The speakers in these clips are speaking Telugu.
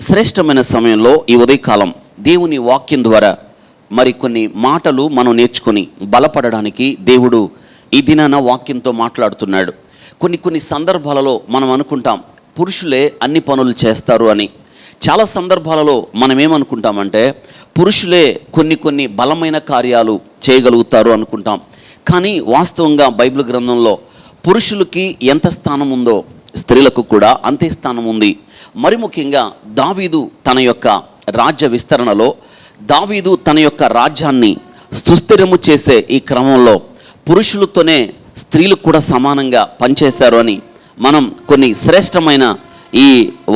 శ్రేష్టమైన సమయంలో ఈ ఉదయకాలం దేవుని వాక్యం ద్వారా మరి కొన్ని మాటలు మనం నేర్చుకొని బలపడడానికి దేవుడు ఈ దినాన వాక్యంతో మాట్లాడుతున్నాడు. కొన్ని సందర్భాలలో మనం అనుకుంటాం పురుషులే అన్ని పనులు చేస్తారు అని. చాలా సందర్భాలలో మనం ఏమనుకుంటామంటే పురుషులే కొన్ని బలమైన కార్యాలు చేయగలుగుతారు అనుకుంటాం. కానీ వాస్తవంగా బైబిల్ గ్రంథంలో పురుషులకి ఎంత స్థానం ఉందో స్త్రీలకు కూడా అంతే స్థానం ఉంది. మరి ముఖ్యంగా దావీదు తన యొక్క రాజ్య విస్తరణలో, దావీదు తన యొక్క రాజ్యాన్ని సుస్థిరము చేసే ఈ క్రమంలో పురుషులతోనే స్త్రీలు కూడా సమానంగా పనిచేశారు అని మనం కొన్ని శ్రేష్టమైన ఈ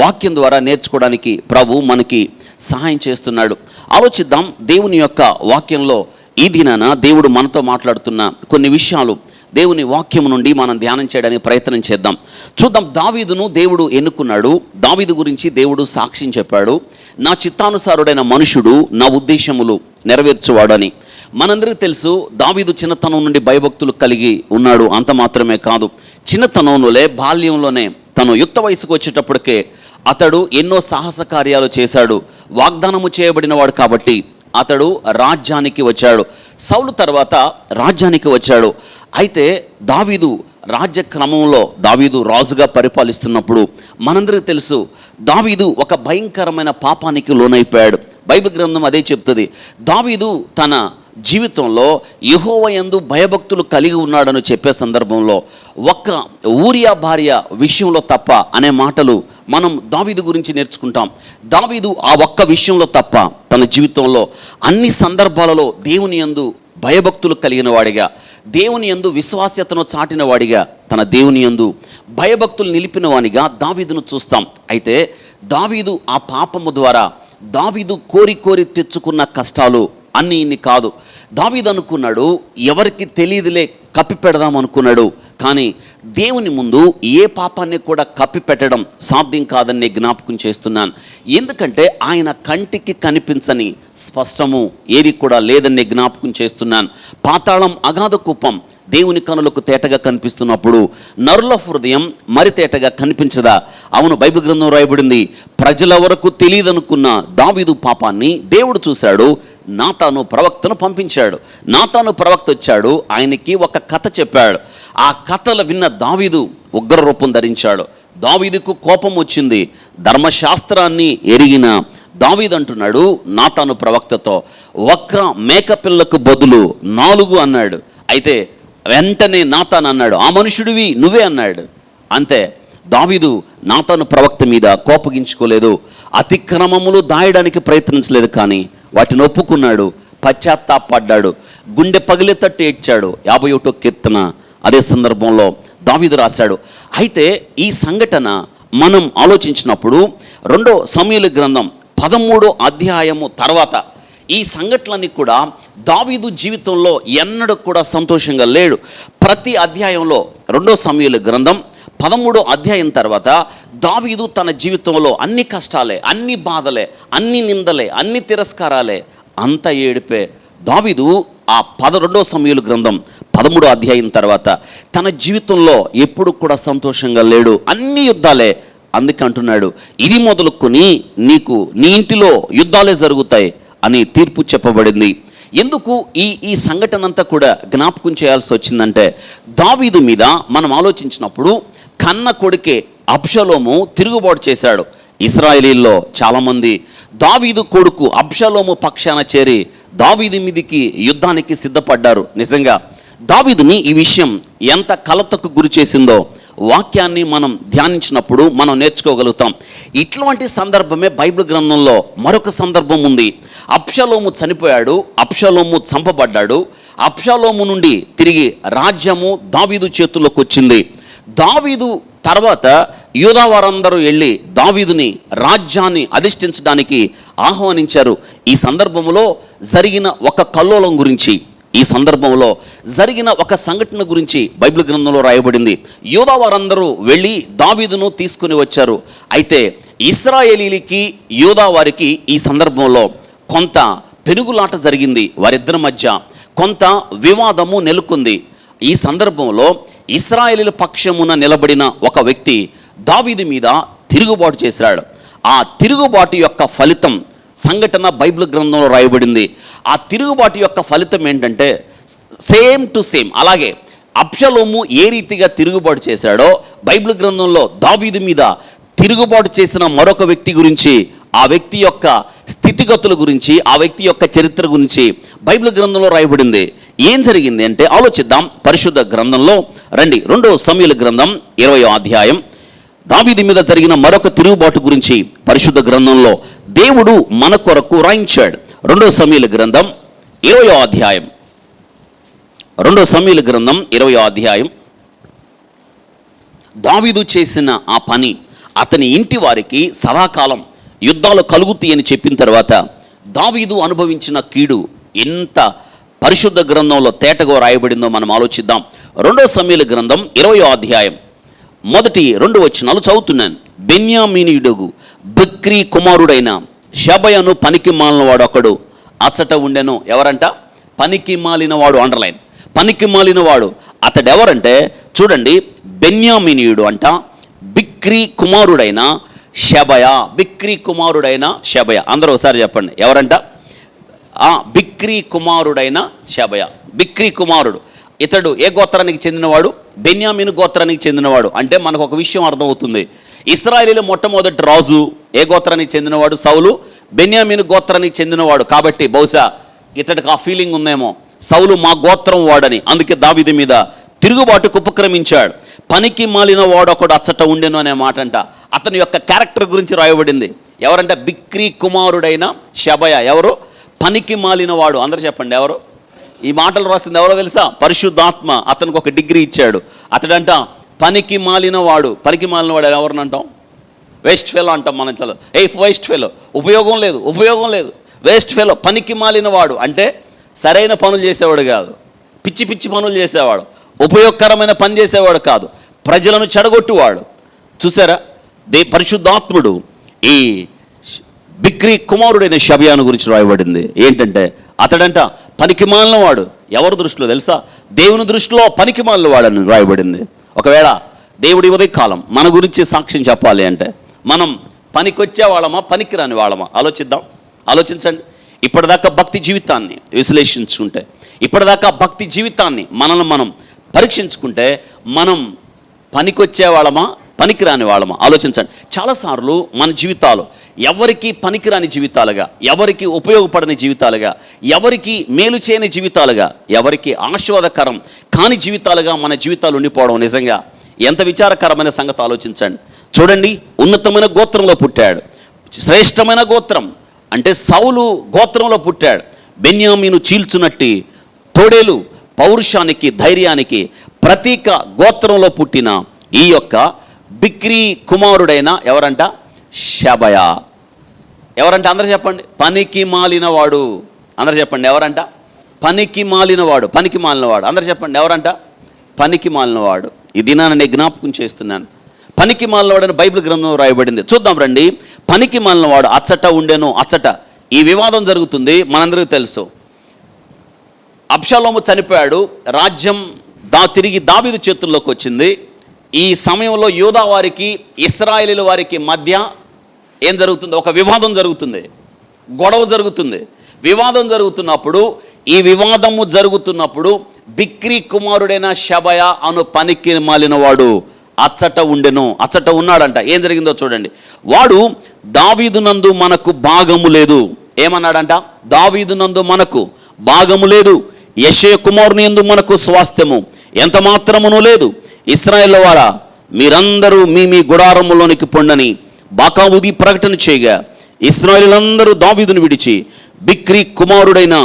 వాక్యం ద్వారా నేర్చుకోవడానికి ప్రభు మనకి సహాయం చేస్తున్నాడు. ఆలోచిద్దాం. దేవుని యొక్క వాక్యంలో ఈ దినాన దేవుడు మనతో మాట్లాడుతున్న కొన్ని విషయాలు దేవుని వాక్యం నుండి మనం ధ్యానం చేయడానికి ప్రయత్నం చేద్దాం. చూద్దాం. దావీదును దేవుడు ఎన్నుకున్నాడు. దావీదు గురించి దేవుడు సాక్ష్యం చెప్పాడు. నా చిత్తానుసారుడైన మనుషుడు, నా ఉద్దేశములు నెరవేర్చువాడని. మనందరికీ తెలుసు దావీదు చిన్నతనం నుండి భయభక్తులు కలిగి ఉన్నాడు. అంత మాత్రమే కాదు, చిన్నతనంలోనే బాల్యంలోనే తను యుక్త వయసుకు వచ్చేటప్పటికే అతడు ఎన్నో సాహస కార్యాలు చేశాడు. వాగ్దానము చేయబడిన వాడు కాబట్టి అతడు రాజ్యానికి వచ్చాడు. సౌలు తర్వాత రాజ్యానికి వచ్చాడు. అయితే దావీదు రాజ్య క్రమంలో దావీదు రాజుగా పరిపాలిస్తున్నప్పుడు మనందరికీ తెలుసు దావీదు ఒక భయంకరమైన పాపానికి లోనైపోయాడు. బైబిల్ గ్రంథం అదే చెప్తుంది. దావీదు తన జీవితంలో యెహోవా యందు భయభక్తులు కలిగి ఉన్నాడని చెప్పే సందర్భంలో ఒక్క ఊరియా భార్య విషయంలో తప్ప అనే మాటలు మనం దావీదు గురించి నేర్చుకుంటాం. దావీదు ఆ ఒక్క విషయంలో తప్ప తన జీవితంలో అన్ని సందర్భాలలో దేవుని యందు భయభక్తులు కలిగిన వాడిగా, దేవుని యందు విశ్వాస్యతను చాటిన వాడిగా, తన దేవుని యందు భయభక్తులు నిలిపిన వానిగా దావీదును చూస్తాం. అయితే దావీదు ఆ పాపము ద్వారా దావీదు కోరి తెచ్చుకున్న కష్టాలు అన్నీ ఇన్ని కాదు. దావీదు అనుకున్నాడు ఎవరికి తెలియదులే, కప్పి పెడదాం అనుకున్నాడు. కానీ దేవుని ముందు ఏ పాపాన్ని కూడా కప్పి పెట్టడం సాధ్యం కాదని జ్ఞాపకం చేస్తున్నాను. ఎందుకంటే ఆయన కంటికి కనిపించని స్పష్టము ఏది కూడా లేదని జ్ఞాపకం చేస్తున్నాను. పాతాళం అగాధ కూపం దేవుని కనులకు తేటగా కనిపిస్తున్నప్పుడు నరుల హృదయం మరి తేటగా కనిపించదా? అవును, బైబిల్ గ్రంథం రాయబడింది. ప్రజల వరకు తెలియదనుకున్న దావీదు పాపాన్ని దేవుడు చూశాడు. నాతాను ప్రవక్తను పంపించాడు. నాతాను ప్రవక్త వచ్చాడు, ఆయనకి ఒక కథ చెప్పాడు. ఆ కథలు విన్న దావీదు ఉగ్ర రూపం ధరించాడు. దావీదుకు కోపం వచ్చింది. ధర్మశాస్త్రాన్ని ఎరిగిన దావీదు అంటున్నాడు నాతాను ప్రవక్తతో, ఒక్క మేకపిల్లకు బదులు 4 అన్నాడు. అయితే వెంటనే నాతాను అన్నాడు, ఆ మనుషుడివి నువ్వే అన్నాడు. అంతే. దావీదు నాతాను ప్రవక్త మీద కోపగించుకోలేదు. అతిక్రమములు దాయడానికి ప్రయత్నించలేదు, కానీ వాటిని ఒప్పుకున్నాడు, పశ్చాత్తాపడ్డాడు, గుండె పగిలేటట్టు ఏడ్చాడు. 51వ కీర్తన అదే సందర్భంలో దావీదు రాశాడు. అయితే ఈ సంఘటన మనం ఆలోచించినప్పుడు 2 సమూయేలు గ్రంథం 13వ అధ్యాయము తర్వాత ఈ సంఘటనలన్నీ కూడా దావీదు జీవితంలో ఎన్నడూ కూడా సంతోషంగా లేడు. ప్రతి అధ్యాయంలో 2 సమూయేలు గ్రంథం 13వ అధ్యాయం తర్వాత దావీదు తన జీవితంలో అన్ని కష్టాలే, అన్ని బాధలే, అన్ని నిందలే, అన్ని తిరస్కారాలే, అంత ఏడిపే. దావీదు ఆ 2 సమూయేలు గ్రంథం 13వ అధ్యాయం తర్వాత తన జీవితంలో ఎప్పుడు కూడా సంతోషంగా లేడు. అన్ని యుద్ధాలే. అందుకే అంటున్నాడు, ఇది మొదలుకొని నీకు నీ ఇంటిలో యుద్ధాలే జరుగుతాయి అని తీర్పు చెప్పబడింది. ఎందుకు ఈ సంఘటన అంతా కూడా జ్ఞాపకం చేయాల్సి వచ్చిందంటే దావీదు మీద మనం ఆలోచించినప్పుడు కన్న కొడుకే అబ్షలోము తిరుగుబాటు చేశాడు. ఇశ్రాయేలీల్లో చాలామంది దావీదు కొడుకు అబ్షలోము పక్షాన చేరి దావీదు మీదికి యుద్ధానికి సిద్ధపడ్డారు. నిజంగా దావీదుని ఈ విషయం ఎంత కలతకు గురి చేసిందో వాక్యాన్ని మనం ధ్యానించినప్పుడు మనం నేర్చుకోగలుగుతాం. ఇట్లాంటి సందర్భమే బైబిల్ గ్రంథంలో మరొక సందర్భం ఉంది. అబ్షలోము చనిపోయాడు, అబ్షలోము చంపబడ్డాడు. అబ్షలోము నుండి తిరిగి రాజ్యము దావీదు చేతుల్లోకి వచ్చింది. దావీదు తర్వాత యూదా వారందరూ వెళ్ళి దావీదుని రాజ్యాన్ని అధిష్ఠించడానికి ఆహ్వానించారు. ఈ సందర్భంలో జరిగిన ఒక కల్లోలం గురించి, ఈ సందర్భంలో జరిగిన ఒక సంఘటన గురించి బైబిల్ గ్రంథంలో రాయబడింది. యూదా వారందరూ వెళ్ళి దావీదును తీసుకుని వచ్చారు. అయితే ఇశ్రాయేలీలకి యూదా వారికి ఈ సందర్భంలో కొంత పెనుగులాట జరిగింది. వారిద్దరి మధ్య కొంత వివాదము నెలకొంది. ఈ సందర్భంలో ఇశ్రాయేలీల పక్షమున నిలబడిన ఒక వ్యక్తి దావీదు మీద తిరుగుబాటు చేశాడు. ఆ తిరుగుబాటు యొక్క ఫలితం సంఘటన బైబిల్ గ్రంథంలో రాయబడింది. ఆ తిరుగుబాటు యొక్క ఫలితం ఏంటంటే సేమ్ టు సేమ్ అలాగే అబ్షలోము ఏ రీతిగా తిరుగుబాటు చేశాడో బైబిల్ గ్రంథంలో దావీదు మీద తిరుగుబాటు చేసిన మరొక వ్యక్తి గురించి, ఆ వ్యక్తి యొక్క స్థితిగతుల గురించి, ఆ వ్యక్తి యొక్క చరిత్ర గురించి బైబిల్ గ్రంథంలో రాయబడింది. ఏం జరిగింది అంటే ఆలోచిద్దాం. పరిశుద్ధ గ్రంథంలో రండి, 2 సమూయేలు గ్రంథం 20వ అధ్యాయం. దావీదు మీద జరిగిన మరొక తిరుగుబాటు గురించి పరిశుద్ధ గ్రంథంలో దేవుడు మన కొరకు రాయించాడు. 2 సమూయేలు గ్రంథం 20వ అధ్యాయం. 2 సమూయేలు గ్రంథం 20వ అధ్యాయం. దావీదు చేసిన ఆ పని అతని ఇంటి వారికి సదాకాలం యుద్ధాలు కలుగుతాయని చెప్పిన తర్వాత దావీదు అనుభవించిన కీడు ఎంత పరిశుద్ధ గ్రంథంలో తేటగా రాయబడిందో మనం ఆలోచిద్దాం. 2 సమూయేలు గ్రంథం 20వ అధ్యాయం మొదటి 2 వచనాలు చదువుతున్నాను. బెన్యామీనీయుడు బిక్రీ కుమారుడైన షబయను పనికి మాలినవాడు ఒకడు అచ్చట ఉండెను. ఎవరంట? పనికి మాలినవాడు. అండర్లైన్, పనికి మాలినవాడు. అతడెవరంటే చూడండి, బెన్యామీనీయుడు అంట, బిక్రీ కుమారుడైన షబయ. బిక్రీ కుమారుడైన షబయ. అందరూ ఒకసారి చెప్పండి, ఎవరంట? బిక్రీ కుమారుడైన షబయ. బిక్రీ కుమారుడు. ఇతడు ఏ గోత్రానికి చెందినవాడు? బెన్యామీను గోత్రానికి చెందినవాడు. అంటే మనకు ఒక విషయం అర్థమవుతుంది. ఇశ్రాయేలీల మొట్టమొదటి రాజు ఏ గోత్రానికి చెందినవాడు? సౌలు. బెన్యామీను గోత్రానికి చెందినవాడు. కాబట్టి బహుశా ఇతడికి ఆ ఫీలింగ్ ఉందేమో, సౌలు మా గోత్రం వాడని. అందుకే దావీదు మీద తిరుగుబాటుకు ఉపక్రమించాడు. పనికి మాలిన వాడు ఒకడు అచ్చట ఉండెను అనే మాట అంట. అతని యొక్క క్యారెక్టర్ గురించి రాయబడింది. ఎవరంటే బిక్రీ కుమారుడైన షబయ. ఎవరు? పనికి మాలిన వాడు. అందరూ చెప్పండి, ఎవరు? ఈ మాటలు రాసింది ఎవరో తెలుసా? పరిశుద్ధాత్మ అతనికి ఒక డిగ్రీ ఇచ్చాడు. అతడంట పనికి మాలిన వాడు. పనికి మాలిన వాడు ఎవరిని అంటాం? వేస్ట్ ఫెలో అంటాం మనం. చలో వేస్ట్ ఫెలో, ఉపయోగం లేదు, ఉపయోగం లేదు, వేస్ట్ ఫెలో. పనికి మాలిన వాడు అంటే సరైన పనులు చేసేవాడు కాదు, పిచ్చి పిచ్చి పనులు చేసేవాడు, ఉపయోగకరమైన పని చేసేవాడు కాదు, ప్రజలను చెడగొట్టువాడు. చూసారా? పరిశుద్ధాత్ముడు ఈ బిక్రీ కుమారుడైన షబయాను గురించి రాయబడింది. ఏంటంటే అతడంట పనికి మాలిన వాడు. ఎవరి దృష్టిలో తెలుసా? దేవుని దృష్టిలో పనికి మాలిన వాడని రాయబడింది. ఒకవేళ దేవుడి ఉదయ కాలం మన గురించి సాక్ష్యం చెప్పాలి అంటే మనం పనికొచ్చే వాళ్ళమా, పనికిరాని వాళ్ళమా? ఆలోచించండి. ఇప్పటిదాకా భక్తి జీవితాన్ని విశ్లేషించుకుంటే, ఇప్పటిదాకా భక్తి జీవితాన్ని మనల్ని మనం పరీక్షించుకుంటే మనం పనికొచ్చే వాళ్ళమా, పనికిరాని వాళ్ళమా? ఆలోచించండి. చాలాసార్లు మన జీవితాలు ఎవరికి పనికిరాని జీవితాలుగా, ఎవరికి ఉపయోగపడని జీవితాలుగా, ఎవరికి మేలు చేయని జీవితాలుగా, ఎవరికి ఆశీర్వాదకరం కాని జీవితాలుగా మన జీవితాలు ఉండిపోవడం నిజంగా ఎంత విచారకరమైన సంగతి ఆలోచించండి. చూడండి, ఉన్నతమైన గోత్రంలో పుట్టాడు. శ్రేష్టమైన గోత్రం అంటే సౌలు గోత్రంలో పుట్టాడు. బెన్యామీను చీల్చునట్టి తోడేలు పౌరుషానికి, ధైర్యానికి ప్రతీక గోత్రంలో పుట్టిన ఈ యొక్క బిక్రీ కుమారుడైన ఎవరంట? షబయ. ఎవరంట? అందరూ చెప్పండి. పనికి మాలినవాడు. అందరూ చెప్పండి, ఎవరంట? పనికి మాలినవాడు. పనికి మాలినవాడు. అందరూ చెప్పండి, ఎవరంట? పనికి మాలినవాడు. ఈ దినాన్ని నేను జ్ఞాపకం చేస్తున్నాను. పనికి మాలినవాడు అని బైబిల్ గ్రంథంలో రాయబడింది. చూద్దాం రండి. పనికి మాలినవాడు అచ్చట ఉండెను. అచ్చట ఈ వివాదం జరుగుతుంది, మనందరికీ తెలుసు. అబ్షలోము చనిపోయాడు, రాజ్యం తిరిగి దావీదు చేతుల్లోకి వచ్చింది. ఈ సమయంలో యూదా వారికి, ఇశ్రాయేలీల వారికి మధ్య ఏం జరుగుతుంది? ఒక వివాదం జరుగుతుంది, గొడవ జరుగుతుంది. వివాదం జరుగుతున్నప్పుడు, ఈ వివాదము జరుగుతున్నప్పుడు బిక్రీ కుమారుడైన షబయ అను పనికి మాలినవాడు అచ్చట ఉండెను. అచ్చట ఉన్నాడంట. ఏం జరిగిందో చూడండి. వాడు దావీదునందు మనకు భాగము లేదు. ఏమన్నాడంట? దావీదునందు మనకు భాగము లేదు, యెషయ కుమారుని యందు మనకు స్వాస్థ్యము ఎంత మాత్రమును లేదు. ఇశ్రాయేలు వారా, మీరందరూ మీ మీ గుడారములోనికి పొండని బాకావుది ప్రకటన చేయగా ఇశ్రాయేలులందరూ దావీదును విడిచి బిక్రీ కుమారుడైన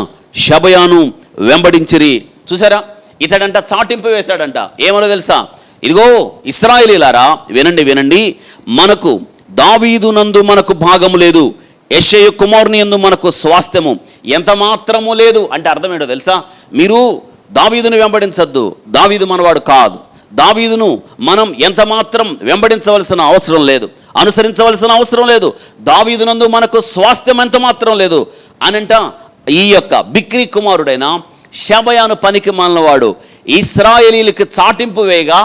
షబయాను వెంబడించిరి. చూసారా? ఇతడంట చాటింపు వేశాడంట. ఏమనో తెలుసా? ఇదిగో ఇశ్రాయేలీలారా, వినండి, మనకు దావీదునందు మనకు భాగము లేదు, యెషయ కుమారుని యందు మనకు స్వాస్థ్యము ఎంత మాత్రము లేదు. అంటే అర్థం ఏంటో తెలుసా? మీరు దావీదును వెంబడించద్దు, దావీదు మనవాడు కాదు, దావీదును మనం ఎంత మాత్రం వెంబడించవలసిన అవసరం లేదు, అనుసరించవలసిన అవసరం లేదు, దావీదునందు మనకు స్వాస్థ్యం ఎంత మాత్రం లేదు అనంట. ఈ యొక్క బిక్రీ కుమారుడైన షబయాను పనికి మాలినవాడు ఇశ్రాయేలీలకు చాటింపు వేయగా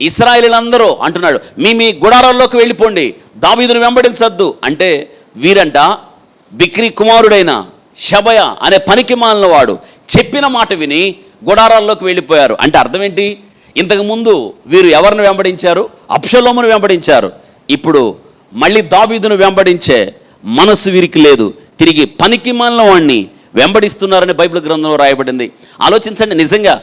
ఇశ్రాయేలీలందరూ అంటున్నాడు, మీ గుడారాల్లోకి వెళ్ళిపోండి, దావీదును వెంబడించద్దు అంటే వీరంట బిక్రీ కుమారుడైన షబయ అనే పనికి మాలిన వాడు చెప్పిన మాట విని గుడారాల్లోకి వెళ్ళిపోయారు. అంటే అర్థం ఏంటి? ఇంతకుముందు వీరు ఎవరిని వెంబడించారు? అబ్షలోమును వెంబడించారు. ఇప్పుడు మళ్ళీ దావీదును వెంబడించే మనసు వీరికి లేదు, తిరిగి పనికి మాలిన వాడిని వెంబడిస్తున్నారని బైబిల్ గ్రంథంలో రాయబడింది. ఆలోచించండి, నిజంగా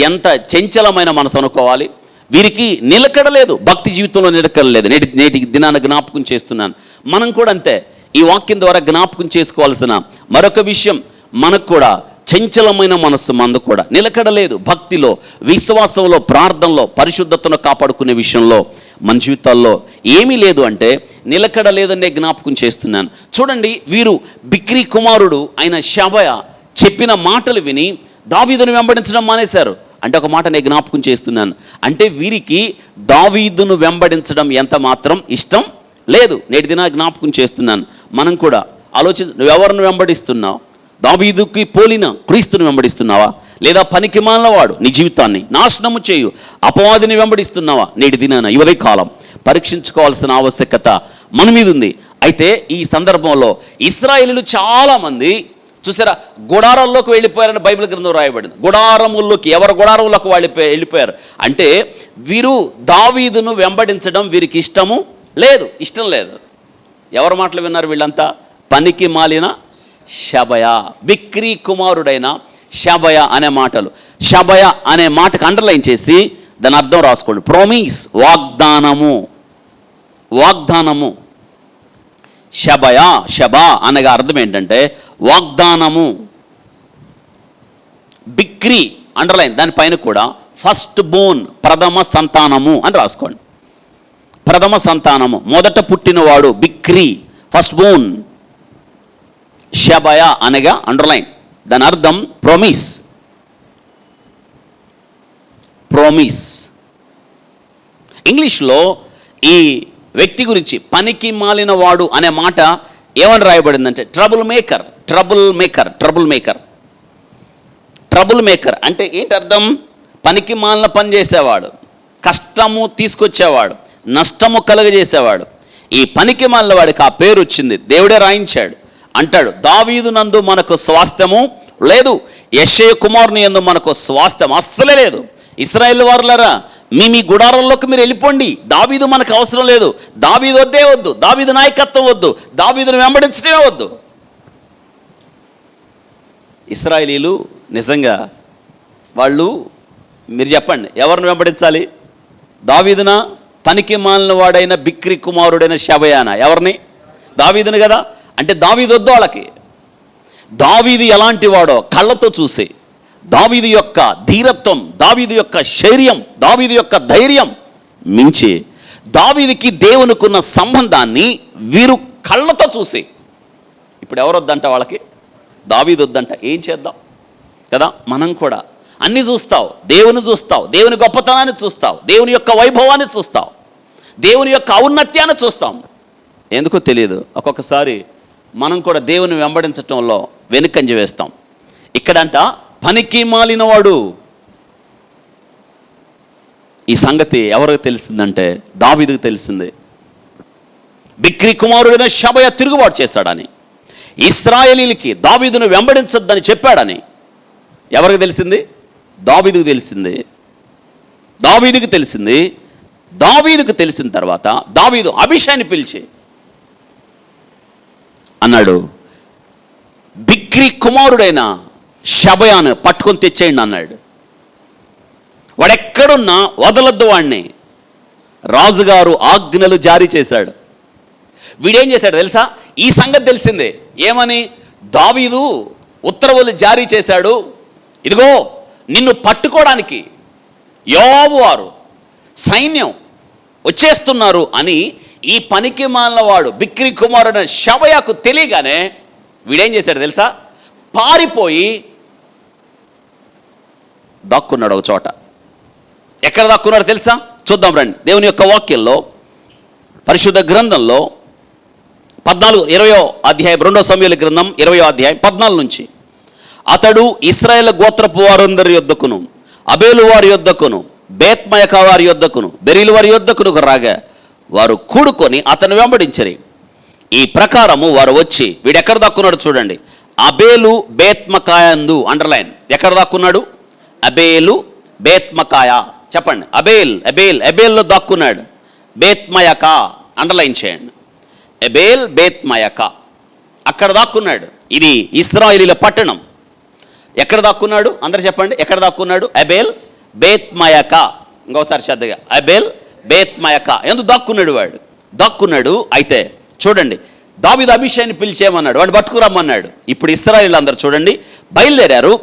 ఎంత చంచలమైన మనసు అనుకోవాలి. వీరికి నిలకడ లేదు, భక్తి జీవితంలో నిలకడ లేదు. నేటి దినాన జ్ఞాపకం చేస్తున్నాను, మనం కూడా అంతే. ఈ వాక్యం ద్వారా జ్ఞాపకం చేసుకోవాల్సిన మరొక విషయం, మనకు కూడా చంచలమైన మనస్సు, మందు కూడా నిలకడ లేదు. భక్తిలో, విశ్వాసంలో, ప్రార్థనలో, పరిశుద్ధతను కాపాడుకునే విషయంలో మన జీవితాల్లో ఏమీ లేదు అంటే నిలకడ లేదనే జ్ఞాపకం చేస్తున్నాను. చూడండి, వీరు బిక్రీ కుమారుడు అయిన షబయ చెప్పిన మాటలు విని దావీదును వెంబడించడం మానేశారు. అంటే ఒక మాట నేను జ్ఞాపకం చేస్తున్నాను, అంటే వీరికి దావీదును వెంబడించడం ఎంత మాత్రం ఇష్టం లేదు. నేటి దిన జ్ఞాపకం చేస్తున్నాను, మనం కూడా నువ్వు ఎవరిని వెంబడిస్తున్నావు? దావీదుకి పోలిన క్రీస్తుని వెంబడిస్తున్నావా? లేదా పనికిమాలిన వాడు నీ జీవితాన్ని నాశనము చేయు అపవాదిని వెంబడిస్తున్నావా? నేటి దినాన ఇవే కాలం పరీక్షించుకోవాల్సిన ఆవశ్యకత మన మీద ఉంది. అయితే ఈ సందర్భంలో ఇశ్రాయేలీయులు చాలామంది చూసారా, గుడారాల్లోకి వెళ్ళిపోయారని బైబిల్ గ్రంథం రాయబడింది. గుడారముల్లోకి, ఎవరు గుడారంలోకి వెళ్ళిపోయారు అంటే వీరు దావీదును వెంబడించడం వీరికి ఇష్టం లేదు. ఎవరి మాటలు విన్నారు వీళ్ళంతా? పనికి మాలిన షబయ, బిక్రీ కుమారుడైన షబయ అనే మాటలు. షబయ అనే మాటకు అండర్లైన్ చేసి దాని అర్థం రాసుకోండి. ప్రామిస్, వాగ్దానము. షబా అనగా అర్థం ఏంటంటే వాగ్దానము. బిక్రీ అండర్లైన్, దానిపైన కూడా ఫస్ట్ బోర్న్, ప్రథమ సంతానము అని రాసుకోండి. ప్రథమ సంతానము, మొదట పుట్టినవాడు బిక్రీ, ఫస్ట్ బోర్న్. షబయ అనగా అండర్లైన్, దాని అర్థం ప్రామిస్. ఇంగ్లీష్లో ఈ వ్యక్తి గురించి పనికి మాలిన వాడు అనే మాట ఏమని రాయబడిందంటే ట్రబుల్ మేకర్ అంటే ఏంటి అర్థం? పనికి మాలిన పని చేసేవాడు, కష్టము తీసుకొచ్చేవాడు, నష్టము కలుగజేసేవాడు. ఈ పనికి మాలిన వాడికి ఆ పేరు వచ్చింది, దేవుడే రాయించాడు. అంటాడు, దావీదు నందు మనకు స్వాస్థ్యము లేదు, యెషయ కుమారుని యందు మనకు స్వాస్థ్యం అస్సలే లేదు. ఇశ్రాయేలు వారులారా, మీ గుడారంలోకి మీరు వెళ్ళిపోండి, దావీదు మనకు అవసరం లేదు, దావీదు వద్దు, దావీదు నాయకత్వం వద్దు, దావీదును వెంబడించడమే వద్దు. ఇశ్రాయేలీలు నిజంగా వాళ్ళు, మీరు చెప్పండి, ఎవరిని వెంబడించాలి? దావీదునా, పనికి మాలిన వాడైన బిక్రీ కుమారుడైన షబయానా? ఎవరిని? దావీదును కదా. అంటే దావీదు వద్దు వాళ్ళకి. దావీదు ఎలాంటి వాడో కళ్ళతో చూసి, దావీదు యొక్క ధీరత్వం, దావీదు యొక్క శౌర్యం, దావీదు యొక్క ధైర్యం మించి దావీదుకి దేవునికున్న సంబంధాన్ని వీరు కళ్ళతో చూసి, ఇప్పుడు ఎవరు వద్దంట వాళ్ళకి? దావీదు వద్దంట. ఏం చేద్దాం కదా? మనం కూడా అన్నీ చూస్తావు, దేవుని చూస్తావు, దేవుని గొప్పతనాన్ని చూస్తావు, దేవుని యొక్క వైభవాన్ని చూస్తావు, దేవుని యొక్క ఔన్నత్యాన్ని చూస్తాం. ఎందుకో తెలియదు, ఒక్కొక్కసారి మనం కూడా దేవుని వెంబడించటంలో వెనుకంజ వేస్తాం. ఇక్కడంట పనికి మాలినవాడు. ఈ సంగతి ఎవరికి తెలిసిందంటే దావీదుకు తెలిసింది. బిక్రీ కుమారుడైన షబయ తిరుగుబాటు చేశాడని, ఇశ్రాయేలీలకి దావీదును వెంబడించొద్దని చెప్పాడని ఎవరికి తెలిసింది? దావీదుకు తెలిసింది. దావీదుకు తెలిసిన తర్వాత దావీదు అబీషైని పిలిచి అన్నాడు, బిక్రీ కుమారుడైన షబయాను పట్టుకొని తెచ్చేయండి అన్నాడు. వాడెక్కడున్నా వదలొద్దు వాడిని. రాజుగారు ఆజ్ఞలు జారీ చేశాడు. వీడేం చేశాడు తెలుసా? ఈ సంగతి తెలిసిందే. ఏమని? దావీదు ఉత్తర్వులు జారీ చేశాడు, ఇదిగో నిన్ను పట్టుకోవడానికి యోవాబు వారు సైన్యం వచ్చేస్తున్నారు అని ఈ పనికి మాలినవాడు బిక్రీ కుమారుడైన షబయాకు తెలియగానే వీడేం చేశాడు తెలుసా? పారిపోయి దాక్కున్నాడు ఒక చోట. ఎక్కడ దాక్కున్నాడు తెలుసా? చూద్దాం రండి. దేవుని యొక్క వాక్యంలో, పరిశుద్ధ గ్రంథంలో 20వ అధ్యాయం, 2 సమూయేలు గ్రంథం 20వ అధ్యాయం 14 నుంచి, అతడు ఇశ్రాయేలు గోత్రపు వారందరి యొద్దకును, అబేలు వారి యొద్దకును, బేత్మయక వారి యొద్దకును బెరీలు వారి యొద్దకును రాగా వారు కూడుకొని అతను వెంబడించరి. ఈ ప్రకారము వారు వచ్చి, వీడు ఎక్కడ దాక్కున్నాడు చూడండి, అబేలు బేత్మకాయందు, అండర్లైన్, ఎక్కడ దాక్కున్నాడు? అబేలు బేత్మకాయ, చెప్పండి, అబేల్లో దాక్కున్నాడు. బేత్మయక అండర్లైన్ చేయండి, అబేల్ బేత్మయక, అక్కడ దాక్కున్నాడు. ఇది ఇశ్రాయేలీల పట్టణం. ఎక్కడ దాక్కున్నాడు? అందరు చెప్పండి, ఎక్కడ దాక్కున్నాడు? అబేల్ బేత్మయక. ఇంకోసారి శ్రద్ధగా, అబేల్ బేత్మయక. ఎందుకు దాక్కున్నాడు? వాడు దాక్కున్నాడు. అయితే చూడండి, దావీదు అభిషేకాన్ని పిలిచేయమన్నాడు, వాడు పట్టుకురమ్మన్నాడు. ఇప్పుడు ఇశ్రాయేలీలు అందరూ చూడండి బయలుదేరారు.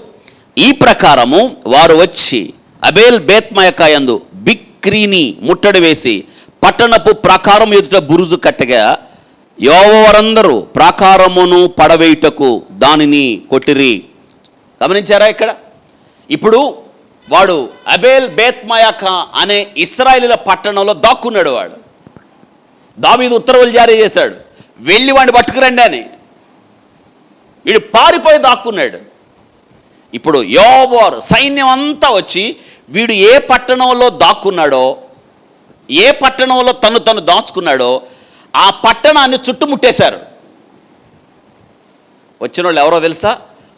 ఈ ప్రకారము వారు వచ్చి అబేల్ బేత్మయక యందు బిక్రీని ముట్టడి వేసి పట్టణపు ప్రాకారం ఎదుట బురుజు కట్టగా యోవారందరూ ప్రాకారమును పడవేయుటకు దానిని కొట్టిరి. గమనించారా? ఇక్కడ ఇప్పుడు వాడు అబేల్ బేత్మయక అనే ఇశ్రాయేలీల పట్టణంలో దాక్కున్నాడు. వాడు దావీదు ఉత్తర్వులు జారీ చేశాడు, వెళ్ళి వాడిని పట్టుకురండి అని. వీడు పారిపోయి దాక్కున్నాడు. ఇప్పుడు యోవారు సైన్యం అంతా వచ్చి వీడు ఏ పట్టణంలో దాక్కున్నాడో, ఏ పట్టణంలో తను దాచుకున్నాడో ఆ పట్టణాన్ని చుట్టుముట్టేశారు. వచ్చిన వాళ్ళు ఎవరో తెలుసా?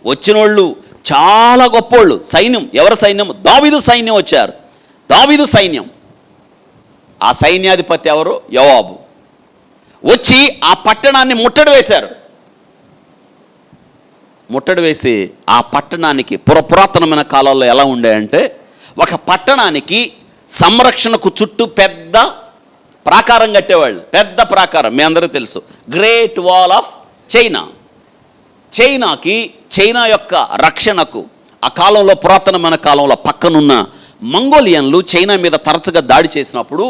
వచ్చిన వాళ్ళు చాలా గొప్పోళ్ళు. సైన్యం. ఎవరి సైన్యం? దావీదు సైన్యం వచ్చారు. దావీదు సైన్యం. ఆ సైన్యాధిపతి ఎవరు? యోవాబు. వచ్చి ఆ పట్టణాన్ని ముట్టడి వేశారు. ముట్టడి వేసి ఆ పట్టణానికి పురాతనమైన కాలాల్లో ఎలా ఉండేయంటే, ఒక పట్టణానికి సంరక్షణకు చుట్టూ పెద్ద ప్రాకారం కట్టేవాళ్ళు. పెద్ద ప్రాకారం మీ అందరికీ తెలుసు, great wall of China. China యొక్క రక్షణకు ఆ కాలంలో, పురాతనమైన కాలంలో పక్కనున్న మంగోలియన్లు చైనా మీద తరచుగా దాడి చేసినప్పుడు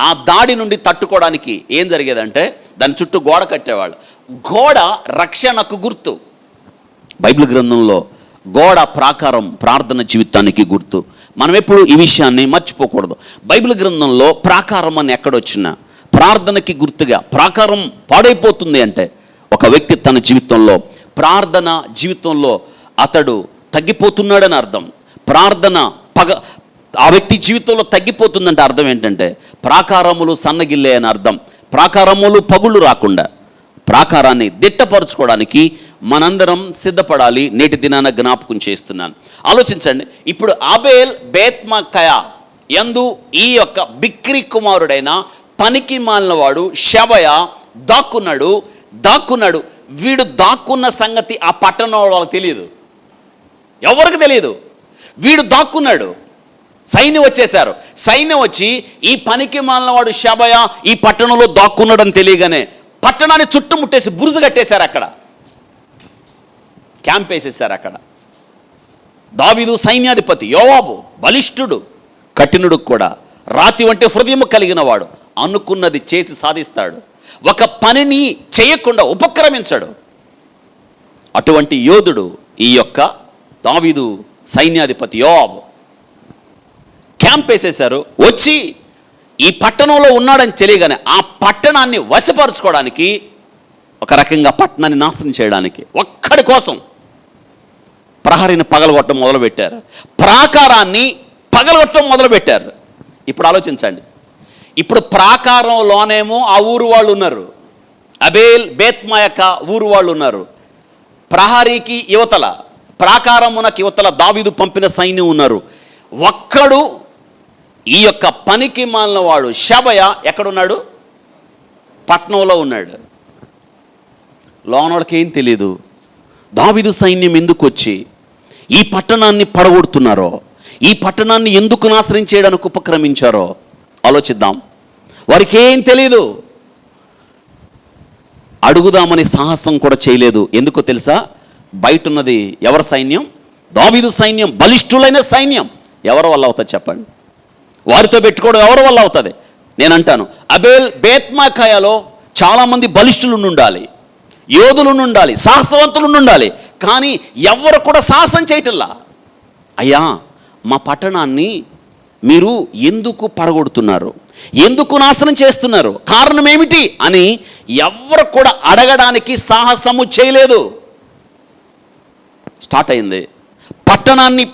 ఆ దాడి నుండి తట్టుకోవడానికి ఏం జరిగేదంటే దాని చుట్టూ గోడ కట్టేవాళ్ళు. గోడ రక్షణకు గుర్తు. బైబిల్ గ్రంథంలో గోడ ప్రాకారం ప్రార్థన జీవితానికి గుర్తు. మనం ఎప్పుడు ఈ విషయాన్ని మర్చిపోకూడదు. బైబిల్ గ్రంథంలో ప్రాకారం అని ఎక్కడొచ్చినా ప్రార్థనకి గుర్తుగా. ప్రాకారం పాడైపోతుంది అంటే ఒక వ్యక్తి తన జీవితంలో, ప్రార్థన జీవితంలో అతడు తగ్గిపోతున్నాడని అర్థం. ప్రార్థన ఆ వ్యక్తి జీవితంలో తగ్గిపోతుందంటే అర్థం ఏంటంటే ప్రాకారములు సన్నగిల్లే అని అర్థం. ప్రాకారములు పగుళ్ళు రాకుండా ప్రాకారాన్ని దిట్టపరచుకోవడానికి మనందరం సిద్ధపడాలి. నేటి దినాన జ్ఞాపకం చేస్తున్నాను. ఆలోచించండి. ఇప్పుడు అబేల్ బేత్మకాయ యందు ఈ యొక్క బిక్రీ కుమారుడైన పనికి మాలినవాడు షబయ దాక్కున్నాడు. వీడు దాక్కున్న సంగతి ఆ పట్టణం వాళ్ళకి తెలియదు, ఎవరికి తెలియదు. వీడు దాక్కున్నాడు. సైన్యం వచ్చేశారు. సైన్యం వచ్చి ఈ పనికి మాలినవాడు షబయ ఈ పట్టణంలో దాక్కున్నాడని తెలియగానే పట్టణాన్ని చుట్టుముట్టేసి బురుజు కట్టేశారు. అక్కడ క్యాంప్ వేసేశారు. అక్కడ దావీదు సైన్యాధిపతి యోవాబు బలిష్ఠుడు, కఠినుడు కూడా, రాతి వంటి హృదయం కలిగిన వాడు, అనుకున్నది చేసి సాధిస్తాడు. ఒక పనిని చేయకుండా ఉపక్రమించాడు. అటువంటి యోధుడు ఈ యొక్క దావీదు సైన్యాధిపతి యోవాబు. క్యాంప్ వేసేశారు. వచ్చి ఈ పట్టణంలో ఉన్నాడని తెలియగానే ఆ పట్టణాన్ని వశపరుచుకోవడానికి, ఒక రకంగా పట్టణాన్ని నాశనం చేయడానికి ఒక్కడి కోసం ప్రహరీని పగలగొట్టడం మొదలుపెట్టారు. ప్రాకారాన్ని పగలగొట్టడం మొదలుపెట్టారు. ఇప్పుడు ఆలోచించండి. ఇప్పుడు ప్రాకారంలోనేమో ఆ ఊరు వాళ్ళు ఉన్నారు, అబేల్ బేత్మయక ఊరు వాళ్ళు ఉన్నారు. ప్రహరీకి యువతల, ప్రాకారమునకి యువతల దావీదు పంపిన సైన్యం ఉన్నారు. ఒక్కడు ఈ యొక్క పనికి మాలినవాడు షబయ ఎక్కడున్నాడు? పట్నంలో ఉన్నాడు. లోనోడికి ఏం తెలియదు దావీదు సైన్యం ఎందుకు వచ్చి ఈ పట్టణాన్ని పడగొడుతున్నారో, ఈ పట్టణాన్ని ఎందుకు నాశనం చేయడానికి ఉపక్రమించారో ఆలోచిద్దాం. వారికి ఏం తెలియదు. అడుగుదామని సాహసం కూడా చేయలేదు. ఎందుకో తెలుసా? బయట ఉన్నది ఎవరి సైన్యం? దావీదు సైన్యం, బలిష్ఠులైన సైన్యం. ఎవరి వల్ల అవుతుంది చెప్పండి? వారితో పెట్టుకోవడం ఎవరి వల్ల అవుతుంది? నేను అంటాను, అబేల్ బేత్మకాయలో చాలామంది బలిష్ఠులు ఉండాలి, యోధులు ఉండాలి, సాహసవంతులు ఉండాలి. కానీ ఎవరు కూడా సాహసం చేయటల్లా. అయ్యా, మా పట్టణాన్ని మీరు ఎందుకు పడగొడుతున్నారు, ఎందుకు నాశనం చేస్తున్నారు, కారణం ఏమిటి అని ఎవరు కూడా అడగడానికి సాహసము చేయలేదు. స్టార్ట్ అయింది. పట్టణాన్ని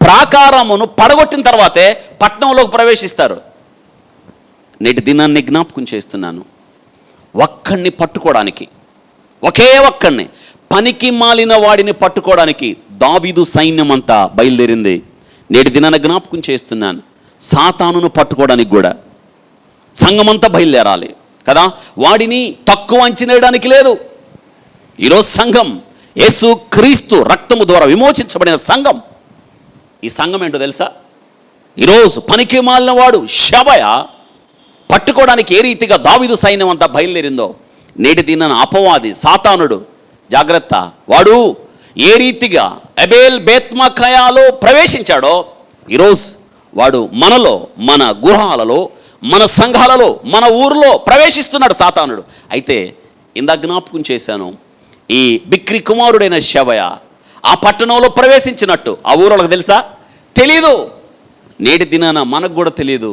ప్రాకారమును పడగొట్టిన తర్వాతే పట్టణంలోకి ప్రవేశిస్తారు. నేటి దినాన్ని జ్ఞాపకం చేస్తున్నాను. ఒక్కడిని పట్టుకోవడానికి, ఒకే ఒక్కడిని, పనికి మాలిన వాడిని పట్టుకోవడానికి దావీదు సైన్యం అంతా బయలుదేరింది. నేటి దినాన్ని జ్ఞాపకం చేస్తున్నాను. సాతానును పట్టుకోవడానికి కూడా సంఘమంతా బయలుదేరాలి కదా. వాడిని తక్కువ అంచనేయడానికి లేదు. ఈరోజు సంఘం యేసు క్రీస్తు రక్తము ద్వారా విమోచించబడిన సంఘం. ఈ సంఘం ఏంటో తెలుసా? ఈరోజు పనికి మాలిన వాడు శబయ పట్టుకోవడానికి ఏ రీతిగా దావీదు సైన్యం అంతా బయలుదేరిందో, నేటి దినాన అపవాది సాతానుడు జాగ్రత్త, వాడు ఏ రీతిగా అబేల్ బేత్మఖయాలో ప్రవేశించాడో ఈరోజు వాడు మనలో, మన గృహాలలో, మన సంఘాలలో, మన ఊరిలో ప్రవేశిస్తున్నాడు సాతానుడు. అయితే ఇందాక జ్ఞాపకం చేశాను, ఈ బిక్రి కుమారుడైన శబయ ఆ పట్టణంలో ప్రవేశించినట్టు ఆ ఊరోళ్ళకి తెలుసా? తెలీదు. నేటి దినాన మనకు కూడా తెలియదు.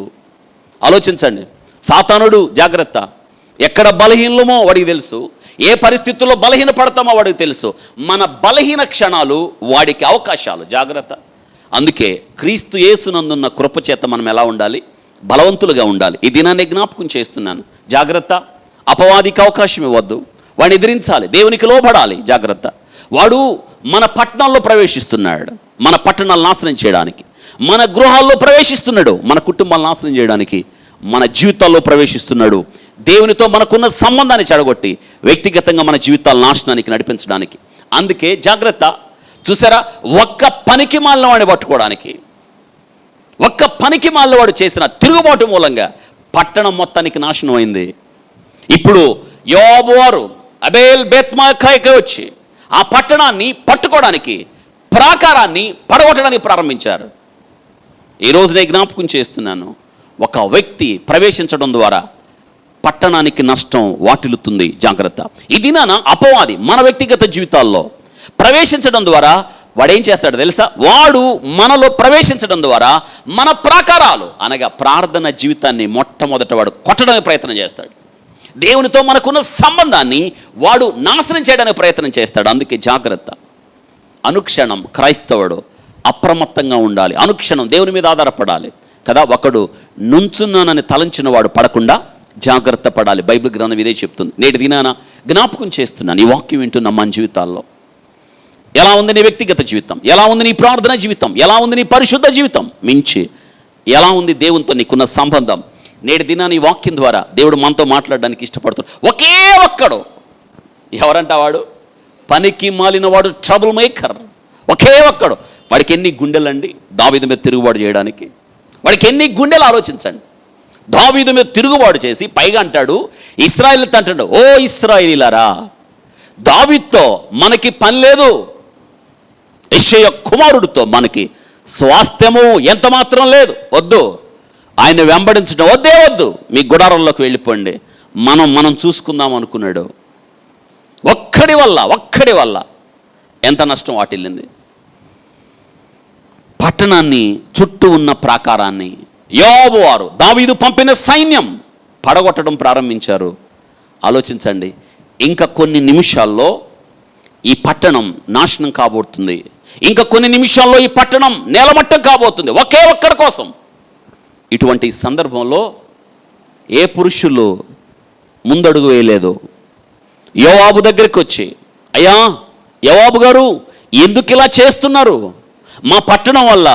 ఆలోచించండి. సాతానుడు జాగ్రత్త, ఎక్కడ బలహీనమో వాడికి తెలుసు, ఏ పరిస్థితుల్లో బలహీన పడతామో వాడికి తెలుసు. మన బలహీన క్షణాలు వాడికి అవకాశాలు. జాగ్రత్త. అందుకే క్రీస్తు యేసునందున్న కృపచేత మనం ఎలా ఉండాలి? బలవంతులుగా ఉండాలి. ఈ దినాన్ని జ్ఞాపకం చేస్తున్నాను. జాగ్రత్త. అపవాదికి అవకాశం ఇవ్వద్దు. వాడిని ఎదిరించాలి, దేవునికి లోబడాలి. జాగ్రత్త. వాడు మన పట్టణాల్లో ప్రవేశిస్తున్నాడు, మన పట్టణాలు నాశనం చేయడానికి. మన గృహాల్లో ప్రవేశిస్తున్నాడు, మన కుటుంబాలను నాశనం చేయడానికి. మన జీవితాల్లో ప్రవేశిస్తున్నాడు, దేవునితో మనకున్న సంబంధాన్ని చెడగొట్టి వ్యక్తిగతంగా మన జీవితాల నాశనానికి నడిపించడానికి. అందుకే జాగ్రత్త. చూసారా, ఒక్క పనికి మాలిన వాడిని పట్టుకోవడానికి, ఒక్క పనికి మాలిన వాడు చేసిన తిరుగుబాటు మూలంగా పట్టణం మొత్తానికి నాశనం అయింది. ఇప్పుడు యోబు వారు అబేల్ బేత్మఖాయికి వచ్చి ఆ పట్టణాన్ని పట్టుకోవడానికి, ప్రాకారాన్ని పడగొట్టడానికి ప్రారంభించారు. ఈరోజు నేను జ్ఞాపకం చేస్తున్నాను, ఒక వ్యక్తి ప్రవేశించడం ద్వారా పట్టణానికి నష్టం వాటిల్లుతుంది. జాగ్రత్త. ఈ దినాన అపవాది మన వ్యక్తిగత జీవితాల్లో ప్రవేశించడం ద్వారా వాడేం చేస్తాడు తెలుసా? వాడు మనలో ప్రవేశించడం ద్వారా మన ప్రాకారాలు అనగా ప్రార్థన జీవితాన్ని మొట్టమొదట వాడు కొట్టడానికి ప్రయత్నం చేస్తాడు. దేవునితో మనకున్న సంబంధాన్ని వాడు నాశనం చేయడానికి ప్రయత్నం చేస్తాడు. అందుకే జాగ్రత్త. అనుక్షణం క్రైస్తవుడు అప్రమత్తంగా ఉండాలి. అనుక్షణం దేవుని మీద ఆధారపడాలి కదా. ఒకడు నుంచున్నానని తలంచిన వాడు పడకుండా జాగ్రత్త పడాలి. బైబిల్ గ్రంథం ఇదే చెప్తుంది. నేటి దినాన జ్ఞాపకం చేస్తున్నాను, ఈ వాక్యం వింటున్న మన జీవితాల్లో ఎలా ఉంది నీ వ్యక్తిగత జీవితం? ఎలా ఉంది నీ ప్రార్థన జీవితం? ఎలా ఉంది నీ పరిశుద్ధ జీవితం? మించి ఎలా ఉంది దేవునితో నీకున్న సంబంధం? నేటి దినాన్ని ఈ వాక్యం ద్వారా దేవుడు మనతో మాట్లాడడానికి ఇష్టపడుతాడు. ఒకే ఒక్కడు, ఎవరంట వాడు? పనికి మాలిన వాడు, ట్రబుల్ మేకర్. ఒకే ఒక్కడు. వాడికి ఎన్ని గుండెలండి దావీదు మీద తిరుగుబాటు చేయడానికి? వాడికి ఎన్ని గుండెలు ఆలోచించండి. దావీదు మీద తిరుగుబాటు చేసి పైగా అంటాడు, ఇశ్రాయేలీయులతో అంటాడు, ఓ ఇశ్రాయేలీయులారా, దావీదుతో మనకి పని లేదు, యెషయా కుమారుడితో మనకి స్వాస్థ్యము ఎంత మాత్రం లేదు, వద్దు, ఆయన వెంబడించడం వద్దే వద్దు, మీ గుడారంలోకి వెళ్ళిపోండి, మనం చూసుకుందాం అనుకున్నాడు. ఒక్కడి వల్ల ఎంత నష్టం వాటిల్లింది. పట్టణాన్ని, చుట్టూ ఉన్న ప్రాకారాన్ని యోబు వారు, దావీదు పంపిన సైన్యం పడగొట్టడం ప్రారంభించారు. ఆలోచించండి, ఇంకా కొన్ని నిమిషాల్లో ఈ పట్టణం నాశనం కాబోతుంది. ఇంకా కొన్ని నిమిషాల్లో ఈ పట్టణం నేలమట్టం కాబోతుంది, ఒకే ఒక్కడి కోసం. ఇటువంటి సందర్భంలో ఏ పురుషులు ముందడుగు వేయలేదు. యోవాబు దగ్గరికి వచ్చి, అయ్యా యోవాబు గారు, ఎందుకు ఇలా చేస్తున్నారు? మా పట్టణం వల్ల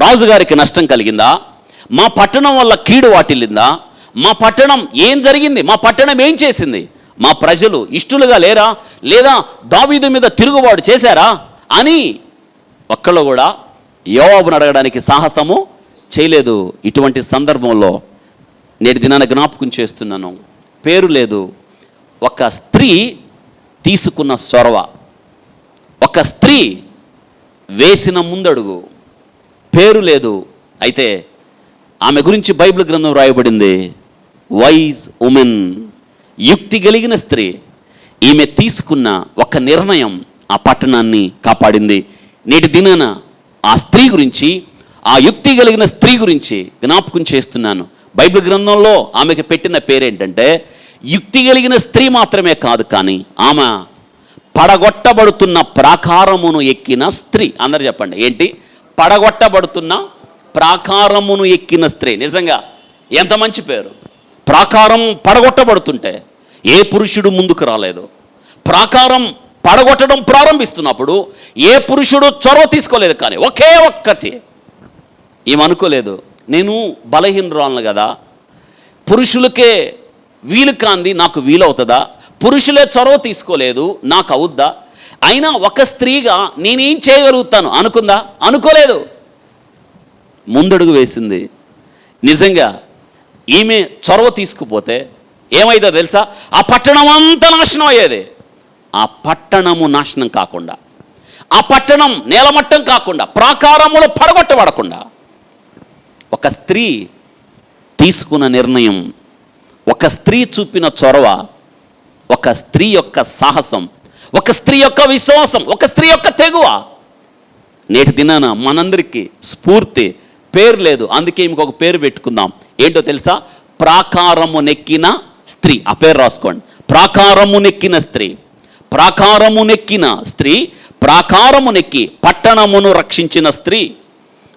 రాజుగారికి నష్టం కలిగిందా? మా పట్టణం వల్ల కీడు వాటిల్లిందా? మా పట్టణం ఏం జరిగింది? మా పట్టణం ఏం చేసింది? మా ప్రజలు ఇష్టలుగా లేరా? లేదా దావీదు మీద తిరుగుబాటు చేశారా అని ఒక్కళ్ళు కూడా యోవాబును అడగడానికి సాహసము చేయలేదు. ఇటువంటి సందర్భంలో నేటి దినాన జ్ఞాపకం చేస్తున్నాను, పేరు లేదు, ఒక స్త్రీ తీసుకున్న చొరవ, ఒక స్త్రీ వేసిన ముందడుగు, పేరు లేదు. అయితే ఆమె గురించి బైబిల్ గ్రంథం రాయబడింది, వైజ్ ఉమెన్, యుక్తి కలిగిన స్త్రీ. ఈమె తీసుకున్న ఒక నిర్ణయం ఆ పట్టణాన్ని కాపాడింది. నేటి దినాన ఆ స్త్రీ గురించి, ఆ యుక్తి కలిగిన స్త్రీ గురించి జ్ఞాపకం చేస్తున్నాను. బైబిల్ గ్రంథంలో ఆమెకు పెట్టిన పేరేంటంటే యుక్తి కలిగిన స్త్రీ మాత్రమే కాదు, కానీ ఆమె పడగొట్టబడుతున్న ప్రాకారమును ఎక్కిన స్త్రీ. అందరు చెప్పండి, ఏంటి? పడగొట్టబడుతున్న ప్రాకారమును ఎక్కిన స్త్రీ. నిజంగా ఎంత మంచి పేరు. ప్రాకారం పడగొట్టబడుతుంటే ఏ పురుషుడు ముందుకు రాలేదు. ప్రాకారం పడగొట్టడం ప్రారంభిస్తున్నప్పుడు ఏ పురుషుడు చొరవ తీసుకోలేదు. కానీ ఒకే ఒక్కటి ఏమనుకోలేదు, నేను బలహీనరాలను కదా, పురుషులకే వీలు కాంది నాకు వీలవుతుందా, పురుషులే చొరవ తీసుకోలేదు నాకు అవుద్దా, అయినా ఒక స్త్రీగా నేనేం చేయగలుగుతాను అనుకుందా? అనుకోలేదు, ముందడుగు వేసింది. నిజంగా ఈమె చొరవ తీసుకుపోతే ఏమైందో తెలుసా? ఆ పట్టణం అంతా నాశనం అయ్యేది. ఆ పట్టణము నాశనం కాకుండా, ఆ పట్టణం నేలమట్టం కాకుండా, ప్రాకారములు పడగొట్టబడకుండా ఒక స్త్రీ తీసుకున్న నిర్ణయం, ఒక స్త్రీ చూపిన చొరవ, ఒక స్త్రీ యొక్క సాహసం, ఒక స్త్రీ యొక్క విశ్వాసం, ఒక స్త్రీ యొక్క తెగువ నేటి దినాన మనందరికీ స్ఫూర్తి. పేరు లేదు, అందుకే ఇంకొక ఒక పేరు పెట్టుకుందాం. ఏంటో తెలుసా? ప్రాకారము నెక్కిన స్త్రీ. ఆ పేరు రాసుకోండి. ప్రాకారము నెక్కిన స్త్రీ. ప్రాకారము నెక్కిన స్త్రీ, ప్రాకారము నెక్కి పట్టణమును రక్షించిన స్త్రీ.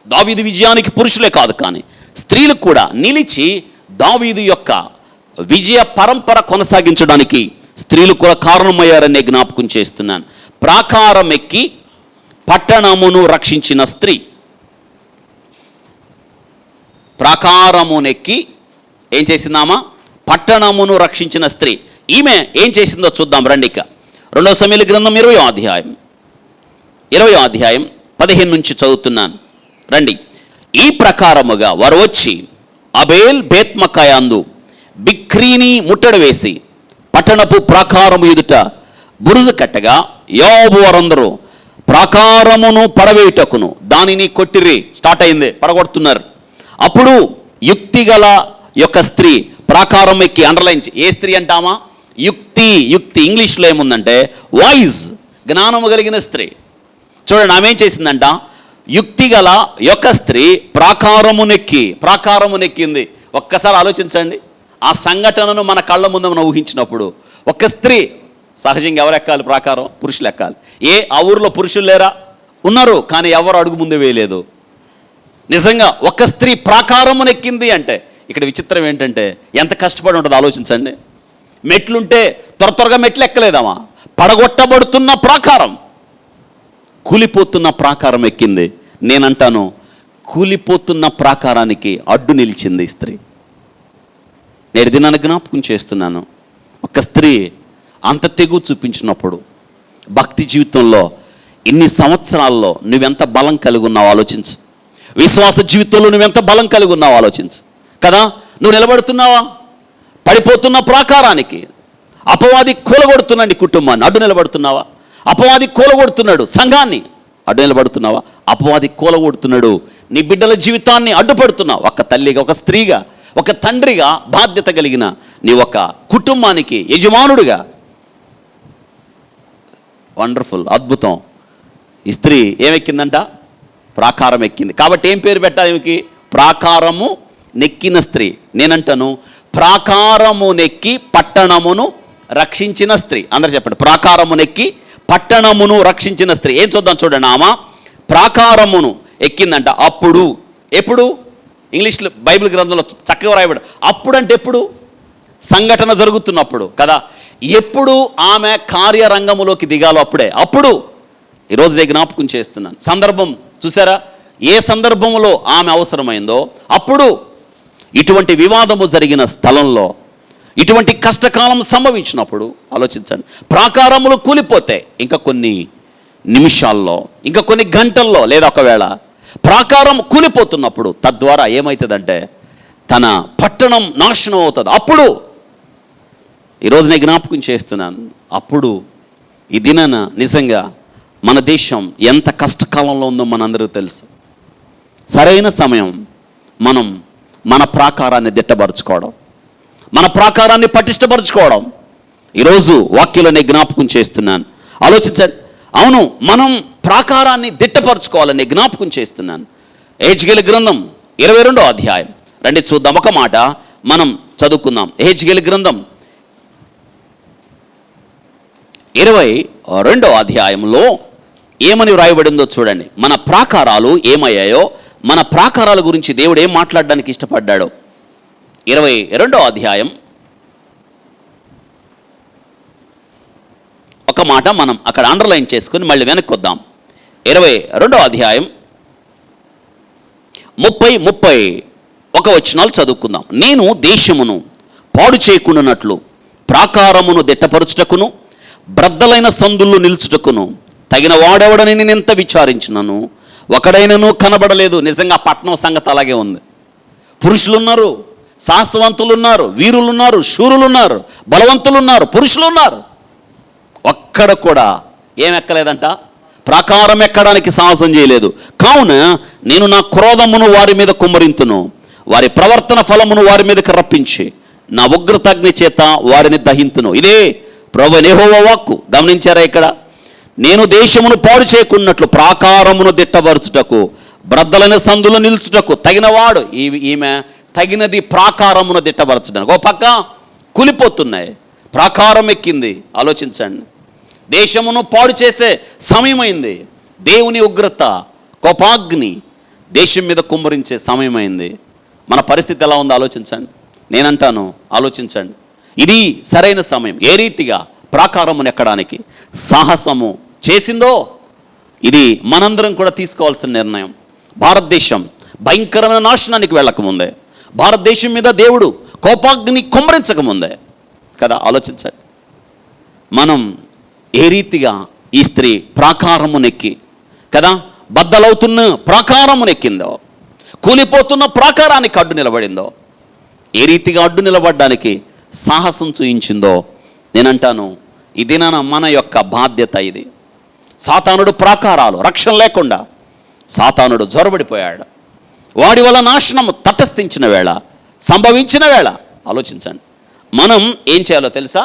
దావీదు విజయానికి పురుషులే కాదు, కానీ స్త్రీలు కూడా నిలిచి దావీదు యొక్క విజయ పరంపర కొనసాగించడానికి స్త్రీలు కూడా కారణమయ్యారనే జ్ఞాపకం చేస్తున్నాను. ప్రాకారం ఎక్కి పట్టణమును రక్షించిన స్త్రీ. ప్రాకారమునెక్కి ఏం చేసిందామా? పట్టణమును రక్షించిన స్త్రీ. ఈమె ఏం చేసిందో చూద్దాం రండి. ఇక 2 సమూయేలు గ్రంథం 20వ అధ్యాయం 15 నుంచి చదువుతున్నాను రండి. ఈ ప్రకారముగా వారు వచ్చి అబేల్ బేత్మకాయందు బిక్రీని ముట్టడి వేసి పట్టణపు ప్రాకారము ఎదుట బురుజు కట్టగా యోబు వారందరూ ప్రాకారమును పడవేయుటకును దానిని కొట్టిరి. స్టార్ట్ అయింది, పడగొడుతున్నారు. అప్పుడు యుక్తిగల యొక్క స్త్రీ ప్రాకారం ఎక్కి, అండర్లైన్. ఏ స్త్రీ అంటామా? యుక్తి. ఇంగ్లీష్లో ఏముందంటే వాయిస్, జ్ఞానము కలిగిన స్త్రీ. చూడండి, ఆమె ఏం చేసిందంట? యుక్తిగల యొక్క స్త్రీ ప్రాకారము నెక్కింది. ఒక్కసారి ఆలోచించండి, ఆ సంఘటనను మన కళ్ళ ముందు మనం ఊహించినప్పుడు ఒక స్త్రీ, సహజంగా ఎవరు ఎక్కాలి ప్రాకారం? పురుషులు ఎక్కాలి. ఆ ఊరిలో పురుషులు లేరా? ఉన్నారు, కానీ ఎవరు అడుగు ముందు వేయలేదు. నిజంగా ఒక స్త్రీ ప్రాకారము నెక్కింది అంటే ఇక్కడ విచిత్రం ఏంటంటే ఎంత కష్టపడి ఉంటుందో ఆలోచించండి. మెట్లుంటే త్వరగా మెట్లు ఎక్కలేదామా? పడగొట్టబడుతున్న ప్రాకారం, కూలిపోతున్న ప్రాకారం ఎక్కింది. నేనంటాను, కూలిపోతున్న ప్రాకారానికి అడ్డు నిలిచింది స్త్రీ. నేటి దినాన్ని జ్ఞాపకం చేస్తున్నాను. ఒక స్త్రీ అంత తెగు చూపించినప్పుడు భక్తి జీవితంలో ఇన్ని సంవత్సరాల్లో నువ్వెంత బలం కలిగి ఉన్నావు ఆలోచించు. విశ్వాస జీవితంలో నువ్వెంత బలం కలిగి ఉన్నావు ఆలోచించు కదా. నువ్వు నిలబడుతున్నావా? పడిపోతున్న ప్రాకారానికి అపవాది కూలగొడుతున్నాడు కుటుంబాన్ని, అడ్డు నిలబడుతున్నావా? అపవాది కూలగొడుతున్నాడు సంఘాన్ని, అడ్డు నిలబడుతున్నావా? అపవాది కూలగొడుతున్నాడు నీ బిడ్డల జీవితాన్ని, అడ్డుపడుతున్నావు. ఒక తల్లిగా, ఒక స్త్రీగా, ఒక తండ్రిగా బాధ్యత కలిగిన నీ ఒక కుటుంబానికి యజమానుడిగా. వండర్ఫుల్, అద్భుతం. ఈ స్త్రీ ఏమెక్కిందంట? ప్రాకారం ఎక్కింది. కాబట్టి ఏం పేరు పెట్టాలి ఈమెకి? ప్రాకారము నెక్కిన స్త్రీ. నేనంటాను, ప్రాకారము నెక్కి పట్టణమును రక్షించిన స్త్రీ. అందరు చెప్పండి, ప్రాకారము నెక్కి పట్టణమును రక్షించిన స్త్రీ. ఏం చూద్దాం చూడండి. ఆమె ప్రాకారమును ఎక్కిందంట. అప్పుడు, ఎప్పుడు? ఇంగ్లీష్లో బైబిల్ గ్రంథంలో చక్కగా రాయబడి, అప్పుడు అంటే ఎప్పుడు? సంఘటన జరుగుతున్నప్పుడు కదా. ఎప్పుడు ఆమె కార్యరంగములోకి దిగాలో అప్పుడు. ఈరోజు నేను జ్ఞాపకం చేస్తున్నాను. సందర్భం చూసారా? ఏ సందర్భంలో ఆమె అవసరమైందో అప్పుడు. ఇటువంటి వివాదము జరిగిన స్థలంలో, ఇటువంటి కష్టకాలం సంభవించినప్పుడు ఆలోచించండి. ప్రాకారములు కూలిపోతే ఇంకా కొన్ని నిమిషాల్లో, ఇంకా కొన్ని గంటల్లో, లేదా ఒకవేళ ప్రాకారం కూలిపోతున్నప్పుడు తద్వారా ఏమవుతుందంటే తన పట్టణం నాశనం అవుతుంది. అప్పుడు ఈరోజు నేను జ్ఞాపకం చేస్తున్నాను. అప్పుడు ఈ దినాన నిజంగా మన దేశం ఎంత కష్టకాలంలో ఉందో మనందరికీ తెలుసు. సరైన సమయం మనం మన ప్రాకారాన్ని దిట్టపరచుకోవడం, మన ప్రాకారాన్ని పటిష్టపరచుకోవడం. ఈరోజు వాక్యంలో నేను జ్ఞాపకం చేస్తున్నాను. ఆలోచించండి. అవును, మనం ప్రాకారాన్ని దిట్టపరచుకోవాలని జ్ఞాపకం చేస్తున్నాను. హెజ్కేలు గ్రంథం 22వ అధ్యాయం రండి చూద్దాం. ఒక మాట మనం చదువుకుందాం. హెజ్కేలు గ్రంథం 22వ అధ్యాయంలో ఏమని వ్రాయబడిందో చూడండి. మన ప్రాకారాలు ఏమయ్యాయో, మన ప్రాకారాల గురించి దేవుడు ఏం మాట్లాడడానికి ఇష్టపడ్డాడో. 22వ అధ్యాయం ఒక మాట మనం అక్కడ అండర్లైన్ చేసుకుని మళ్ళీ వెనక్కి వద్దాం. 22వ అధ్యాయం 30-31 వచనాలు చదువుకుందాం. నేను దేశమును పాడు చేయకుండానట్లు ప్రాకారమును దిట్టపరుచుటకును బ్రద్దలైన సందుల్లో నిలుచుటకును తగిన వాడెవడని నేను ఎంత విచారించినను ఒకడైనను కనబడలేదు. నిజంగా పట్టణం సంగతి అలాగే ఉంది. పురుషులున్నారు, సాహసవంతులున్నారు, వీరులున్నారు, శూరులున్నారు, బలవంతులున్నారు, పురుషులున్నారు. ఒక్కడ కూడా ఏమెక్కలేదంట, ప్రాకారం ఎక్కడానికి సాహసం చేయలేదు. కావున నేను నా క్రోధమును వారి మీద కుమ్మరింతును, వారి ప్రవర్తన ఫలమును వారి మీదకి రప్పించి నా ఉగ్రతాగ్ని చేత వారిని దహింతును. ఇదే ప్రభువైన యెహోవా వాక్కు. గమనించారా ఇక్కడ? నేను దేశమును పాడు చేయకున్నట్లు ప్రాకారమును దిట్టపరచుటకు బ్రద్దలైన సందులో నిలుచుటకు తగినవాడు. ఈమె తగినది ప్రాకారమును దిట్టపరచడానికి. ఓ పక్క కూలిపోతున్నాయి, ప్రాకారం ఎక్కింది. ఆలోచించండి, దేశమును పాడు చేసే సమయమైంది. దేవుని ఉగ్రత, కోపాగ్ని దేశం మీద కుమ్మరించే సమయమైంది. మన పరిస్థితి ఎలా ఉందో ఆలోచించండి. నేనంటాను, ఆలోచించండి. ఇది సరైన సమయం. ఏ రీతిగా ప్రాకారమును ఎక్కడానికి సాహసము చేసిందో ఇది మనందరం కూడా తీసుకోవాల్సిన నిర్ణయం. భారతదేశం భయంకరమైన నాశనానికి వెళ్ళకముందే, భారతదేశం మీద దేవుడు కోపాగ్ని కుమ్మరించకముందే కదా, ఆలోచించండి. మనం ఏ రీతిగా ఈ స్త్రీ ప్రాకారమునెక్కి కదా, బద్దలవుతున్న ప్రాకారమునెక్కిందో, కూలిపోతున్న ప్రాకారానికి అడ్డు నిలబడిందో, ఏ రీతిగా అడ్డు నిలబడడానికి సాహసం చూయించిందో నేనంటాను. ఇది మన యొక్క బాధ్యత. ఇది సాతానుడు ప్రాకారాలు, రక్షణ లేకుండా సాతానుడు జొరబడిపోయాడు. వాడి వల్ల నాశనము తటస్థించిన వేళ, సంభవించిన వేళ ఆలోచించండి. మనం ఏం చేయాలో తెలుసా?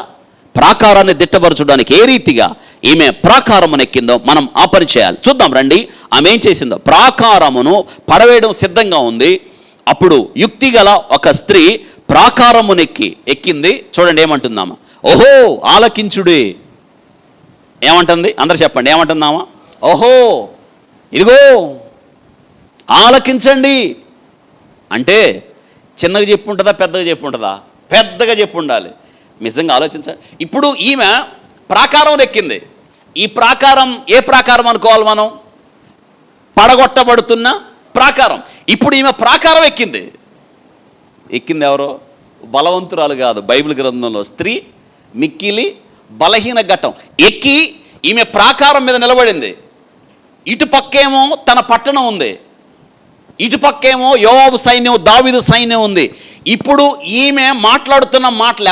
ప్రాకారాన్ని దిట్టపరచడానికి ఏ రీతిగా ఈమె ప్రాకారమును ఎక్కిందో మనం ఆ పని చేయాలి. చూద్దాం రండి, ఆమె ఏం చేసిందో. ప్రాకారమును పడవేయడం సిద్ధంగా ఉంది. అప్పుడు యుక్తి గల ఒక స్త్రీ ప్రాకారమునెక్కి ఎక్కింది. చూడండి ఏమంటుందామా? ఓహో ఆలకించుడే. ఏమంటుంది? అందరు చెప్పండి, ఏమంటుందామా? ఓహో ఇదిగో ఆలకించండి అంటే చిన్నగా చెప్పు ఉంటుందా, పెద్దగా చెప్పు ఉంటుందా? పెద్దగా చెప్పు ఉండాలి. నిజంగా ఆలోచించండి. ఇప్పుడు ఈమె ప్రాకారం ఎక్కింది. ఈ ప్రాకారం ఏ ప్రాకారం అనుకోవాలి మనం? పడగొట్టబడుతున్న ప్రాకారం. ఇప్పుడు ఈమె ప్రాకారం ఎక్కింది. ఎక్కింది ఎవరో? బలవంతురాలు కాదు. బైబిల్ గ్రంథంలో స్త్రీ మిక్కిలి బలహీన ఘట్టం. ఎక్కి ఈమె ప్రాకారం మీద నిలబడింది. ఇటుపక్కేమో తన పట్టణం ఉంది, ఇటుపక్కేమో యోవాబు సైన్యం, దావీదు సైన్యం ఉంది. ఇప్పుడు ఈమె మాట్లాడుతున్న మాటలు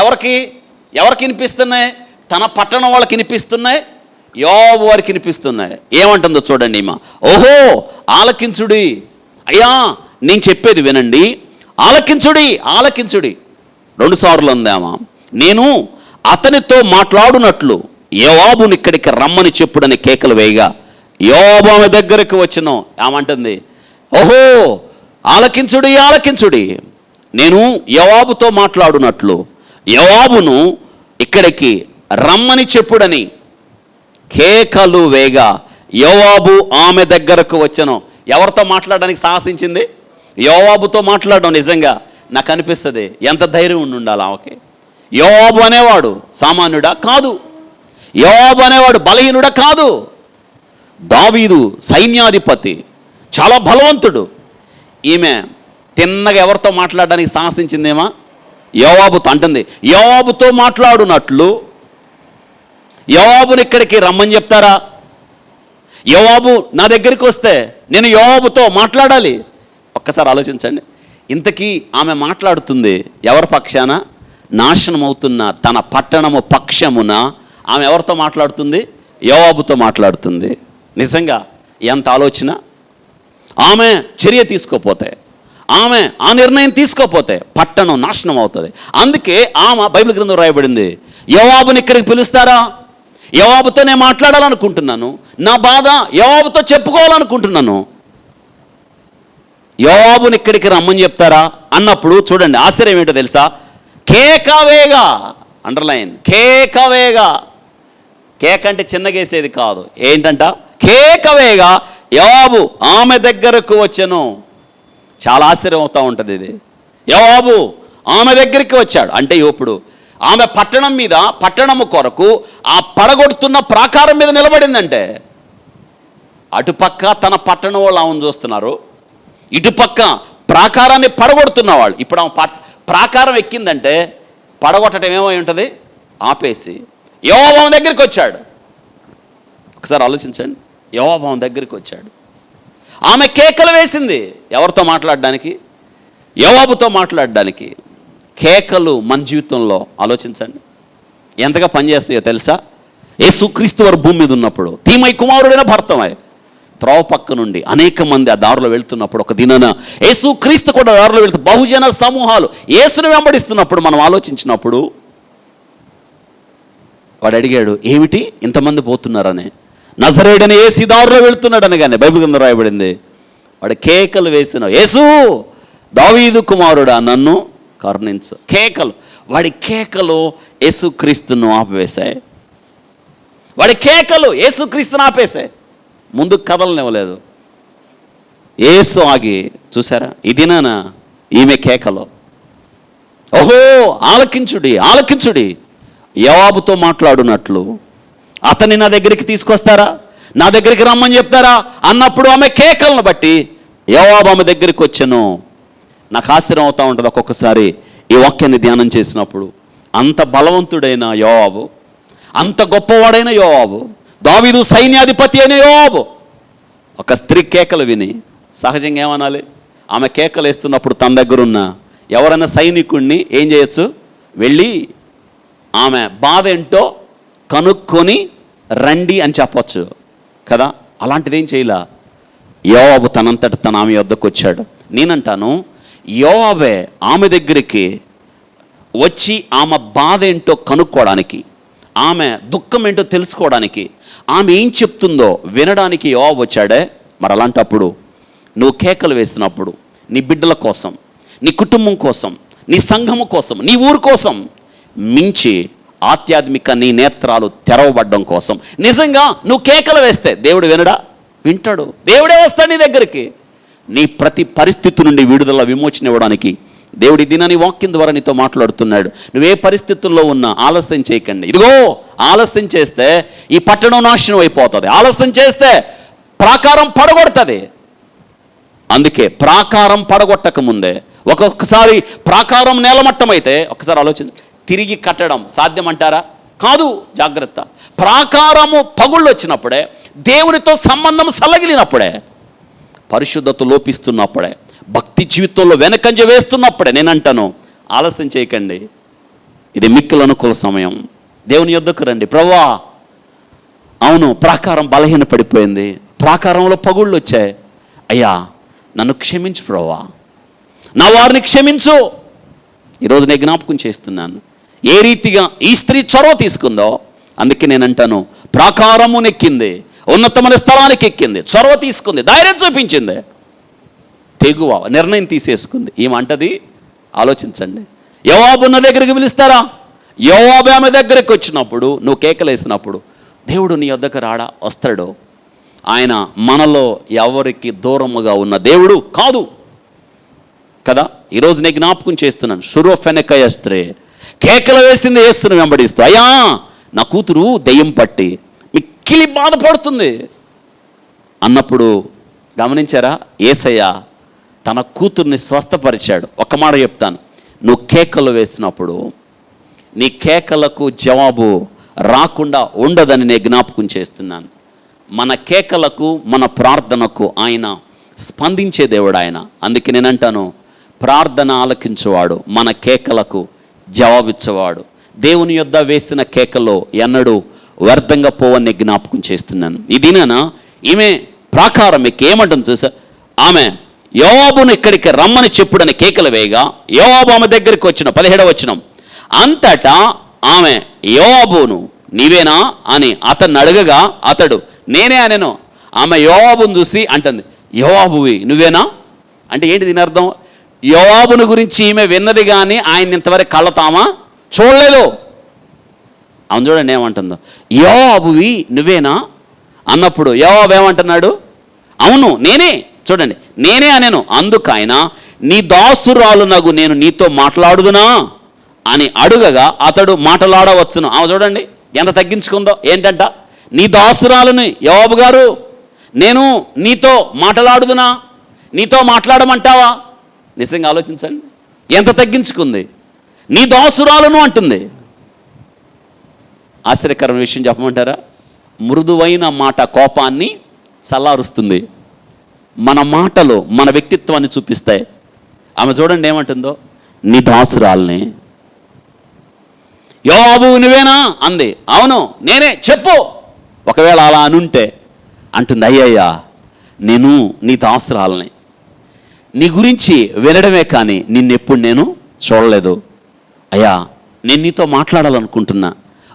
ఎవరికి వినిపిస్తున్నాయి? తన పట్టణం వాళ్ళకి వినిపిస్తున్నాయి, యోవాబు వారికి వినిపిస్తున్నాయి. ఏమంటుందో చూడండి ఈమె. ఓహో ఆలకించుడి, అయ్యా నేను చెప్పేది వినండి, ఆలకించుడి ఆలకించుడి. 2 సార్లు అందామా? నేను అతనితో మాట్లాడునట్లు యోవాబుని ఇక్కడికి రమ్మని చెప్పుడని కేకలు వేయగా యోవాబు ఆమె దగ్గరకు వచ్చును. ఏమంటుంది? ఓహో ఆలకించుడి ఆలకించుడి, నేను యోవాబుతో మాట్లాడునట్లు యోవాబును ఇక్కడికి రమ్మని చెప్పుడని కేకలు వేగా యోవాబు ఆమె దగ్గరకు వచ్చును. ఎవరితో మాట్లాడడానికి సాహసించింది? యోవాబుతో మాట్లాడడం. నిజంగా నాకు అనిపిస్తుంది, ఎంత ధైర్యం ఉండాలి ఆమెకి. యోవాబు అనేవాడు సామాన్యుడా? కాదు. యోవాబు అనేవాడు బలహీనుడా? కాదు. దావీదు సైన్యాధిపతి, చాలా బలవంతుడు. ఈమె తిన్నగా ఎవరితో మాట్లాడడానికి సాహసించిందేమా? యోవాబుతో. అంటుంది యోవాబుతో మాట్లాడునట్లు యోవాబుని ఇక్కడికి రమ్మని చెప్తారా? యోవాబు నా దగ్గరికి వస్తే నేను యోవాబుతో మాట్లాడాలి. ఒక్కసారి ఆలోచించండి. ఇంతకీ ఆమె మాట్లాడుతుంది ఎవరి పక్షాన? నాశనం అవుతున్న తన పట్టణము పక్షమున ఆమె ఎవరితో మాట్లాడుతుంది? యోవాబుతో మాట్లాడుతుంది. నిజంగా ఎంత ఆలోచన! ఆమె చర్య తీసుకోపోతే, ఆమె ఆ నిర్ణయం తీసుకోపోతే పట్టణం నాశనం అవుతుంది. అందుకే ఆమె బైబిల్ గ్రంథం రాయబడింది, యోవాబుని ఇక్కడికి పిలుస్తారా? యోవాబుతో నేను మాట్లాడాలనుకుంటున్నాను, నా బాధ యోవాబుతో చెప్పుకోవాలనుకుంటున్నాను, యోవాబుని ఇక్కడికి రమ్మని చెప్తారా అన్నప్పుడు చూడండి ఆశ్చర్యం ఏంటో తెలుసా? కేకవేగా, అండర్లైన్, కేకవేగా. కేక్ అంటే చిన్నగేసేది కాదు. ఏంటంట? కేకవేగా యోవాబు ఆమె దగ్గరకు వచ్చెను. చాలా ఆశ్చర్యం అవుతూ ఉంటుంది ఇది. యోవాబు ఆమె దగ్గరికి వచ్చాడు అంటే ఇప్పుడు ఆమె పట్టణము కొరకు ఆ పడగొడుతున్న ప్రాకారం మీద నిలబడిందంటే, అటుపక్క తన పట్టణం వాళ్ళు ఆమెను చూస్తున్నారు, ఇటుపక్క ప్రాకారాన్ని పడగొడుతున్న వాళ్ళు. ఇప్పుడు ఆమె ప్రాకారం ఎక్కిందంటే పడగొట్టడం ఏమై ఉంటుంది, ఆపేసి యోవాబు ఆమె దగ్గరికి వచ్చాడు. ఒకసారి ఆలోచించండి, యోవాబు ఆమె దగ్గరికి వచ్చాడు. ఆమె కేకలు వేసింది. ఎవరితో మాట్లాడడానికి? యోవాబుతో మాట్లాడడానికి. కేకలు మన జీవితంలో ఆలోచించండి ఎంతగా పనిచేస్తాయో తెలుసా? యేసుక్రీస్తు వారు భూమి మీద ఉన్నప్పుడు తీమై కుమారుడైన భర్తమై త్రోవ పక్క నుండి అనేక మంది ఆ దారిలో వెళ్తున్నప్పుడు, ఒక దినాన యేసుక్రీస్తు కూడా దారిలో వెళ్తూ బహుజన సమూహాలు యేసుని వెంబడిస్తున్నప్పుడు మనం ఆలోచించినప్పుడు వాడు అడిగాడు, ఏమిటి ఇంతమంది పోతున్నారని. నజరేయుడైన యేసు దారిలో వెళ్తున్నాడు అనగానే బైబిల్ గ్రంథంలో రాయబడింది, వాడు కేకలు వేసిన, యేసు దావీదు కుమారుడా నన్ను కరుణించు. కేకలు, వాడి కేకలు యేసుక్రీస్తును ఆపివేశాయి. వాడి కేకలు యేసుక్రీస్తును ఆపేశాయి. ముందుకు కదలనివ్వలేదు. యేసు ఆగి చూసారా, ఇదినా ఈమె కేకలు. ఓహో ఆలకించుడి ఆలకించుడి, యోవాబుతో మాట్లాడునట్లు అతన్ని నా దగ్గరికి తీసుకొస్తారా, నా దగ్గరికి రమ్మని చెప్తారా అన్నప్పుడు ఆమె కేకలను బట్టి యోవాబు ఆమె దగ్గరికి వచ్చాను. నాకు ఆశ్చర్యం అవుతూ ఉంటుంది ఒక్కొక్కసారి ఈ వాక్యాన్ని ధ్యానం చేసినప్పుడు. అంత బలవంతుడైన యోవాబు, అంత గొప్పవాడైన యోవాబు, దావీదు సైన్యాధిపతి అయిన యోవాబు ఒక స్త్రీ కేకలు విని సహజంగా ఏమనాలి? ఆమె కేకలు వేస్తున్నప్పుడు తన దగ్గరున్న ఎవరైనా సైనికుడిని ఏం చేయొచ్చు, వెళ్ళి ఆమె బాధ ఏంటో కనుక్కొని రండి అని చెప్పచ్చు కదా. అలాంటిది ఏం చేయలా. యోవాబు తనంతట తన ఆమె వద్దకు వచ్చాడు. నేనంటాను, యోవాబే ఆమె దగ్గరికి వచ్చి ఆమె బాధ ఏంటో కనుక్కోవడానికి, ఆమె దుఃఖం ఏంటో తెలుసుకోవడానికి, ఆమె ఏం చెప్తుందో వినడానికి యోవాబు వచ్చాడే. మరి అలాంటప్పుడు నువ్వు కేకలు వేసినప్పుడు నీ బిడ్డల కోసం, నీ కుటుంబం కోసం, నీ సంఘము కోసం, నీ ఊరు కోసం మించి ఆధ్యాత్మిక నీ నేత్రాలు తెరవబడ్డం కోసం నిజంగా నువ్వు కేకలు వేస్తే దేవుడు వినడా? వింటాడు. దేవుడే వస్తాడు నీ దగ్గరికి. నీ ప్రతి పరిస్థితి నుండి విడుదల విమోచన ఇవ్వడానికి దేవుడి దినాన్ని వాక్యం ద్వారా నీతో మాట్లాడుతున్నాడు. నువ్వే పరిస్థితుల్లో ఉన్నా ఆలస్యం చేయకండి. ఇదిగో ఆలస్యం చేస్తే ఈ పట్టణం నాశనం అయిపోతుంది. ఆలస్యం చేస్తే ప్రాకారం పడగొడుతుంది. అందుకే ప్రాకారం పడగొట్టక ముందే, ఒక్కొక్కసారి ప్రాకారం నేలమట్టమైతే ఒకసారి ఆలోచించ, తిరిగి కట్టడం సాధ్యమంటారా? కాదు. జాగ్రత్త. ప్రాకారము పగుళ్ళు వచ్చినప్పుడే, దేవునితో సంబంధం సల్లగిలినప్పుడే, పరిశుద్ధత లోపిస్తున్నప్పుడే, భక్తి జీవితంలో వెనకంజ వేస్తున్నప్పుడే నేనంటాను, ఆలస్యం చేయకండి. ఇది మిక్కిలి అనుకూల సమయం. దేవుని యొద్దకు రండి. ప్రభువా, అవును ప్రాకారం బలహీన పడిపోయింది, ప్రాకారంలో పగుళ్ళు వచ్చాయి, అయ్యా నన్ను క్షమించు ప్రభువా, నా వారిని క్షమించు. ఈరోజు నేను జ్ఞాపకం చేస్తున్నాను ఏ రీతిగా ఈ స్త్రీ చొరవ తీసుకుందో. అందుకే నేనంటాను, ప్రాకారము నెక్కింది, ఉన్నతమైన స్థలానికి ఎక్కింది, చొరవ తీసుకుంది, ధైర్యం చూపించింది, తెగువ నిర్ణయం తీసేసుకుంది. ఏమంటది ఆలోచించండి. యోవాబు ఉన్న దగ్గరికి పిలుస్తారా? యోవాబు ఆమె దగ్గరికి వచ్చినప్పుడు, నువ్వు కేకలేసినప్పుడు దేవుడు నీ వద్దకు రాడా? వస్తాడు. ఆయన మనలో ఎవరికి దూరముగా ఉన్న దేవుడు కాదు కదా. ఈరోజు నేను జ్ఞాపకం చేస్తున్నాను, షురోఫెనకయ స్త్రీ కేకలు వేసింది యేసును వెంబడిస్తూ, అయ్యా నా కూతురు దెయ్యం పట్టి మిక్కిలి బాధపడుతుంది అన్నప్పుడు గమనించారా? యేసయ్య తన కూతుర్ని స్వస్థపరిచాడు. ఒక మాట చెప్తాను, నువ్వు కేకలు వేసినప్పుడు నీ కేకలకు జవాబు రాకుండా ఉండదని నేను జ్ఞాపకం చేస్తున్నాను. మన కేకలకు, మన ప్రార్థనకు ఆయన స్పందించే దేవుడు ఆయన. అందుకే నేనంటాను, ప్రార్థన ఆలకించువాడు, మన కేకలకు జవాబిచ్చేవాడు. దేవుని యొద్ద వేసిన కేకలో ఎన్నడూ వ్యర్థంగా పోవని జ్ఞాపకం చేస్తున్నాను. ఈ దినాన ఈమె ప్రాకారం ఎక్కి ఏమంటుంది చూసా, ఆమె యోవాబును ఇక్కడికి రమ్మని చెప్పుడని కేకలు వేయగా, యోవాబు ఆమె దగ్గరికి వచ్చిన 17వ వచనం, అంతటా ఆమె యోవాబును నీవేనా అని అతన్ని అడగగా అతడు నేనే అనెను. ఆమె యోవాబును చూసి అంటుంది, యోవాబువి నువ్వేనా అంటే ఏంటి దీని అర్థం? యోవాబును గురించి ఈమె విన్నది కానీ ఆయన ఇంతవరకు కళ్ళతామా చూడలేదు. అవును చూడండి ఏమంటుందో, యోవాబువి నువ్వేనా అన్నప్పుడు యోవాబు ఏమంటున్నాడు? అవును నేనే, చూడండి, నేనే అనేను. అందుకైన నీ దాసురాలునగు నేను నీతో మాట్లాడుదునా అని అడుగగా అతడు మాట్లాడవచ్చును. ఆమె చూడండి ఎంత తగ్గించుకుందో. ఏంటంట? నీ దాసురాలుని యోవాబు గారు నేను నీతో మాట్లాడుదునా, నీతో మాట్లాడమంటావా? నిజంగా ఆలోచించండి, ఎంత తగ్గించుకుంది. నీ దాసురాలను అంటుంది. ఆశ్చర్యకరమైన విషయం చెప్పమంటారా? మృదువైన మాట కోపాన్ని చల్లారుస్తుంది. మన మాటలు మన వ్యక్తిత్వాన్ని చూపిస్తాయి. ఆమె చూడండి ఏమంటుందో, నీ దాసురాల్ని. యోవాబు నువ్వేనా అంది. అవును నేనే, చెప్పు. ఒకవేళ అలా అనుంటే అంటుంది, అయ్యయ్యా నేను నీ దాసురాల్ని, నీ గురించి వినడమే కానీ నిన్నెప్పుడు నేను చూడలేదు. అయ్యా నేను నీతో మాట్లాడాలనుకుంటున్నా.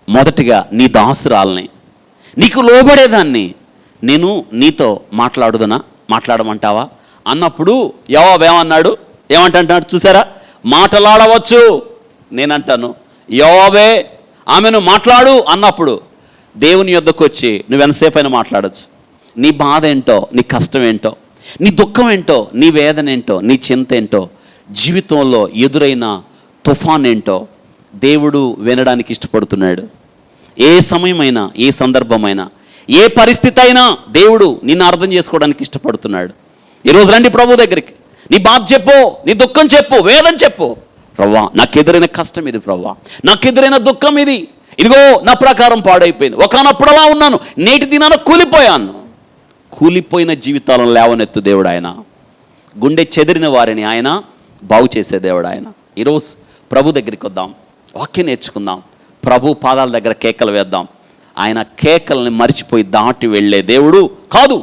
మొదటిగా నీ దాసురాల్ని, నీకు లోబడేదాన్ని, నేను నీతో మాట్లాడమంటావా అన్నప్పుడు యోవాబు ఏమన్నాడు? ఏమంటున్నాడు చూసారా? మాట్లాడవచ్చు. నేనంటాను యోవాబే ఆమెను మాట్లాడు అన్నప్పుడు దేవుని యొద్దకు వచ్చి నువ్వెంతసేపు అయినా మాట్లాడచ్చు. నీ బాధ ఏంటో, నీ కష్టం ఏంటో, నీ దుఃఖం ఏంటో, నీ వేదన ఏంటో, నీ చింత ఏంటో, జీవితంలో ఎదురైన తుఫాన్ ఏంటో దేవుడు వినడానికి ఇష్టపడుతున్నాడు. ఏ సమయమైనా, ఏ సందర్భమైనా, ఏ పరిస్థితి అయినా దేవుడు నిన్ను అర్థం చేసుకోవడానికి ఇష్టపడుతున్నాడు. ఈరోజు రండి ప్రభు దగ్గరికి. నీ బాధ చెప్పు, నీ దుఃఖం చెప్పు, వేదన చెప్పు. ప్రవ్వా నాకు ఎదురైన కష్టం ఇది, ప్రవ్వా నాకు ఎదురైన దుఃఖం ఇది, ఇదిగో నా ప్రకారం పాడైపోయింది, ఒకనప్పుడు అలా ఉన్నాను, నేటి దినాన కూలిపోయాను. కూలిపోయిన జీవితాలను లేవనెత్తు దేవుడు ఆయన. గుండె చెదిరిన వారిని ఆయన బాగు చేసే దేవుడు ఆయన. ఈరోజు ప్రభు దగ్గరికి వద్దాం, వాక్యం నేర్చుకుందాం, ప్రభు పాదాల దగ్గర కేకలు వేద్దాం. ఆయన కేకల్ని మరిచిపోయి దాటి వెళ్ళే దేవుడు కాదు.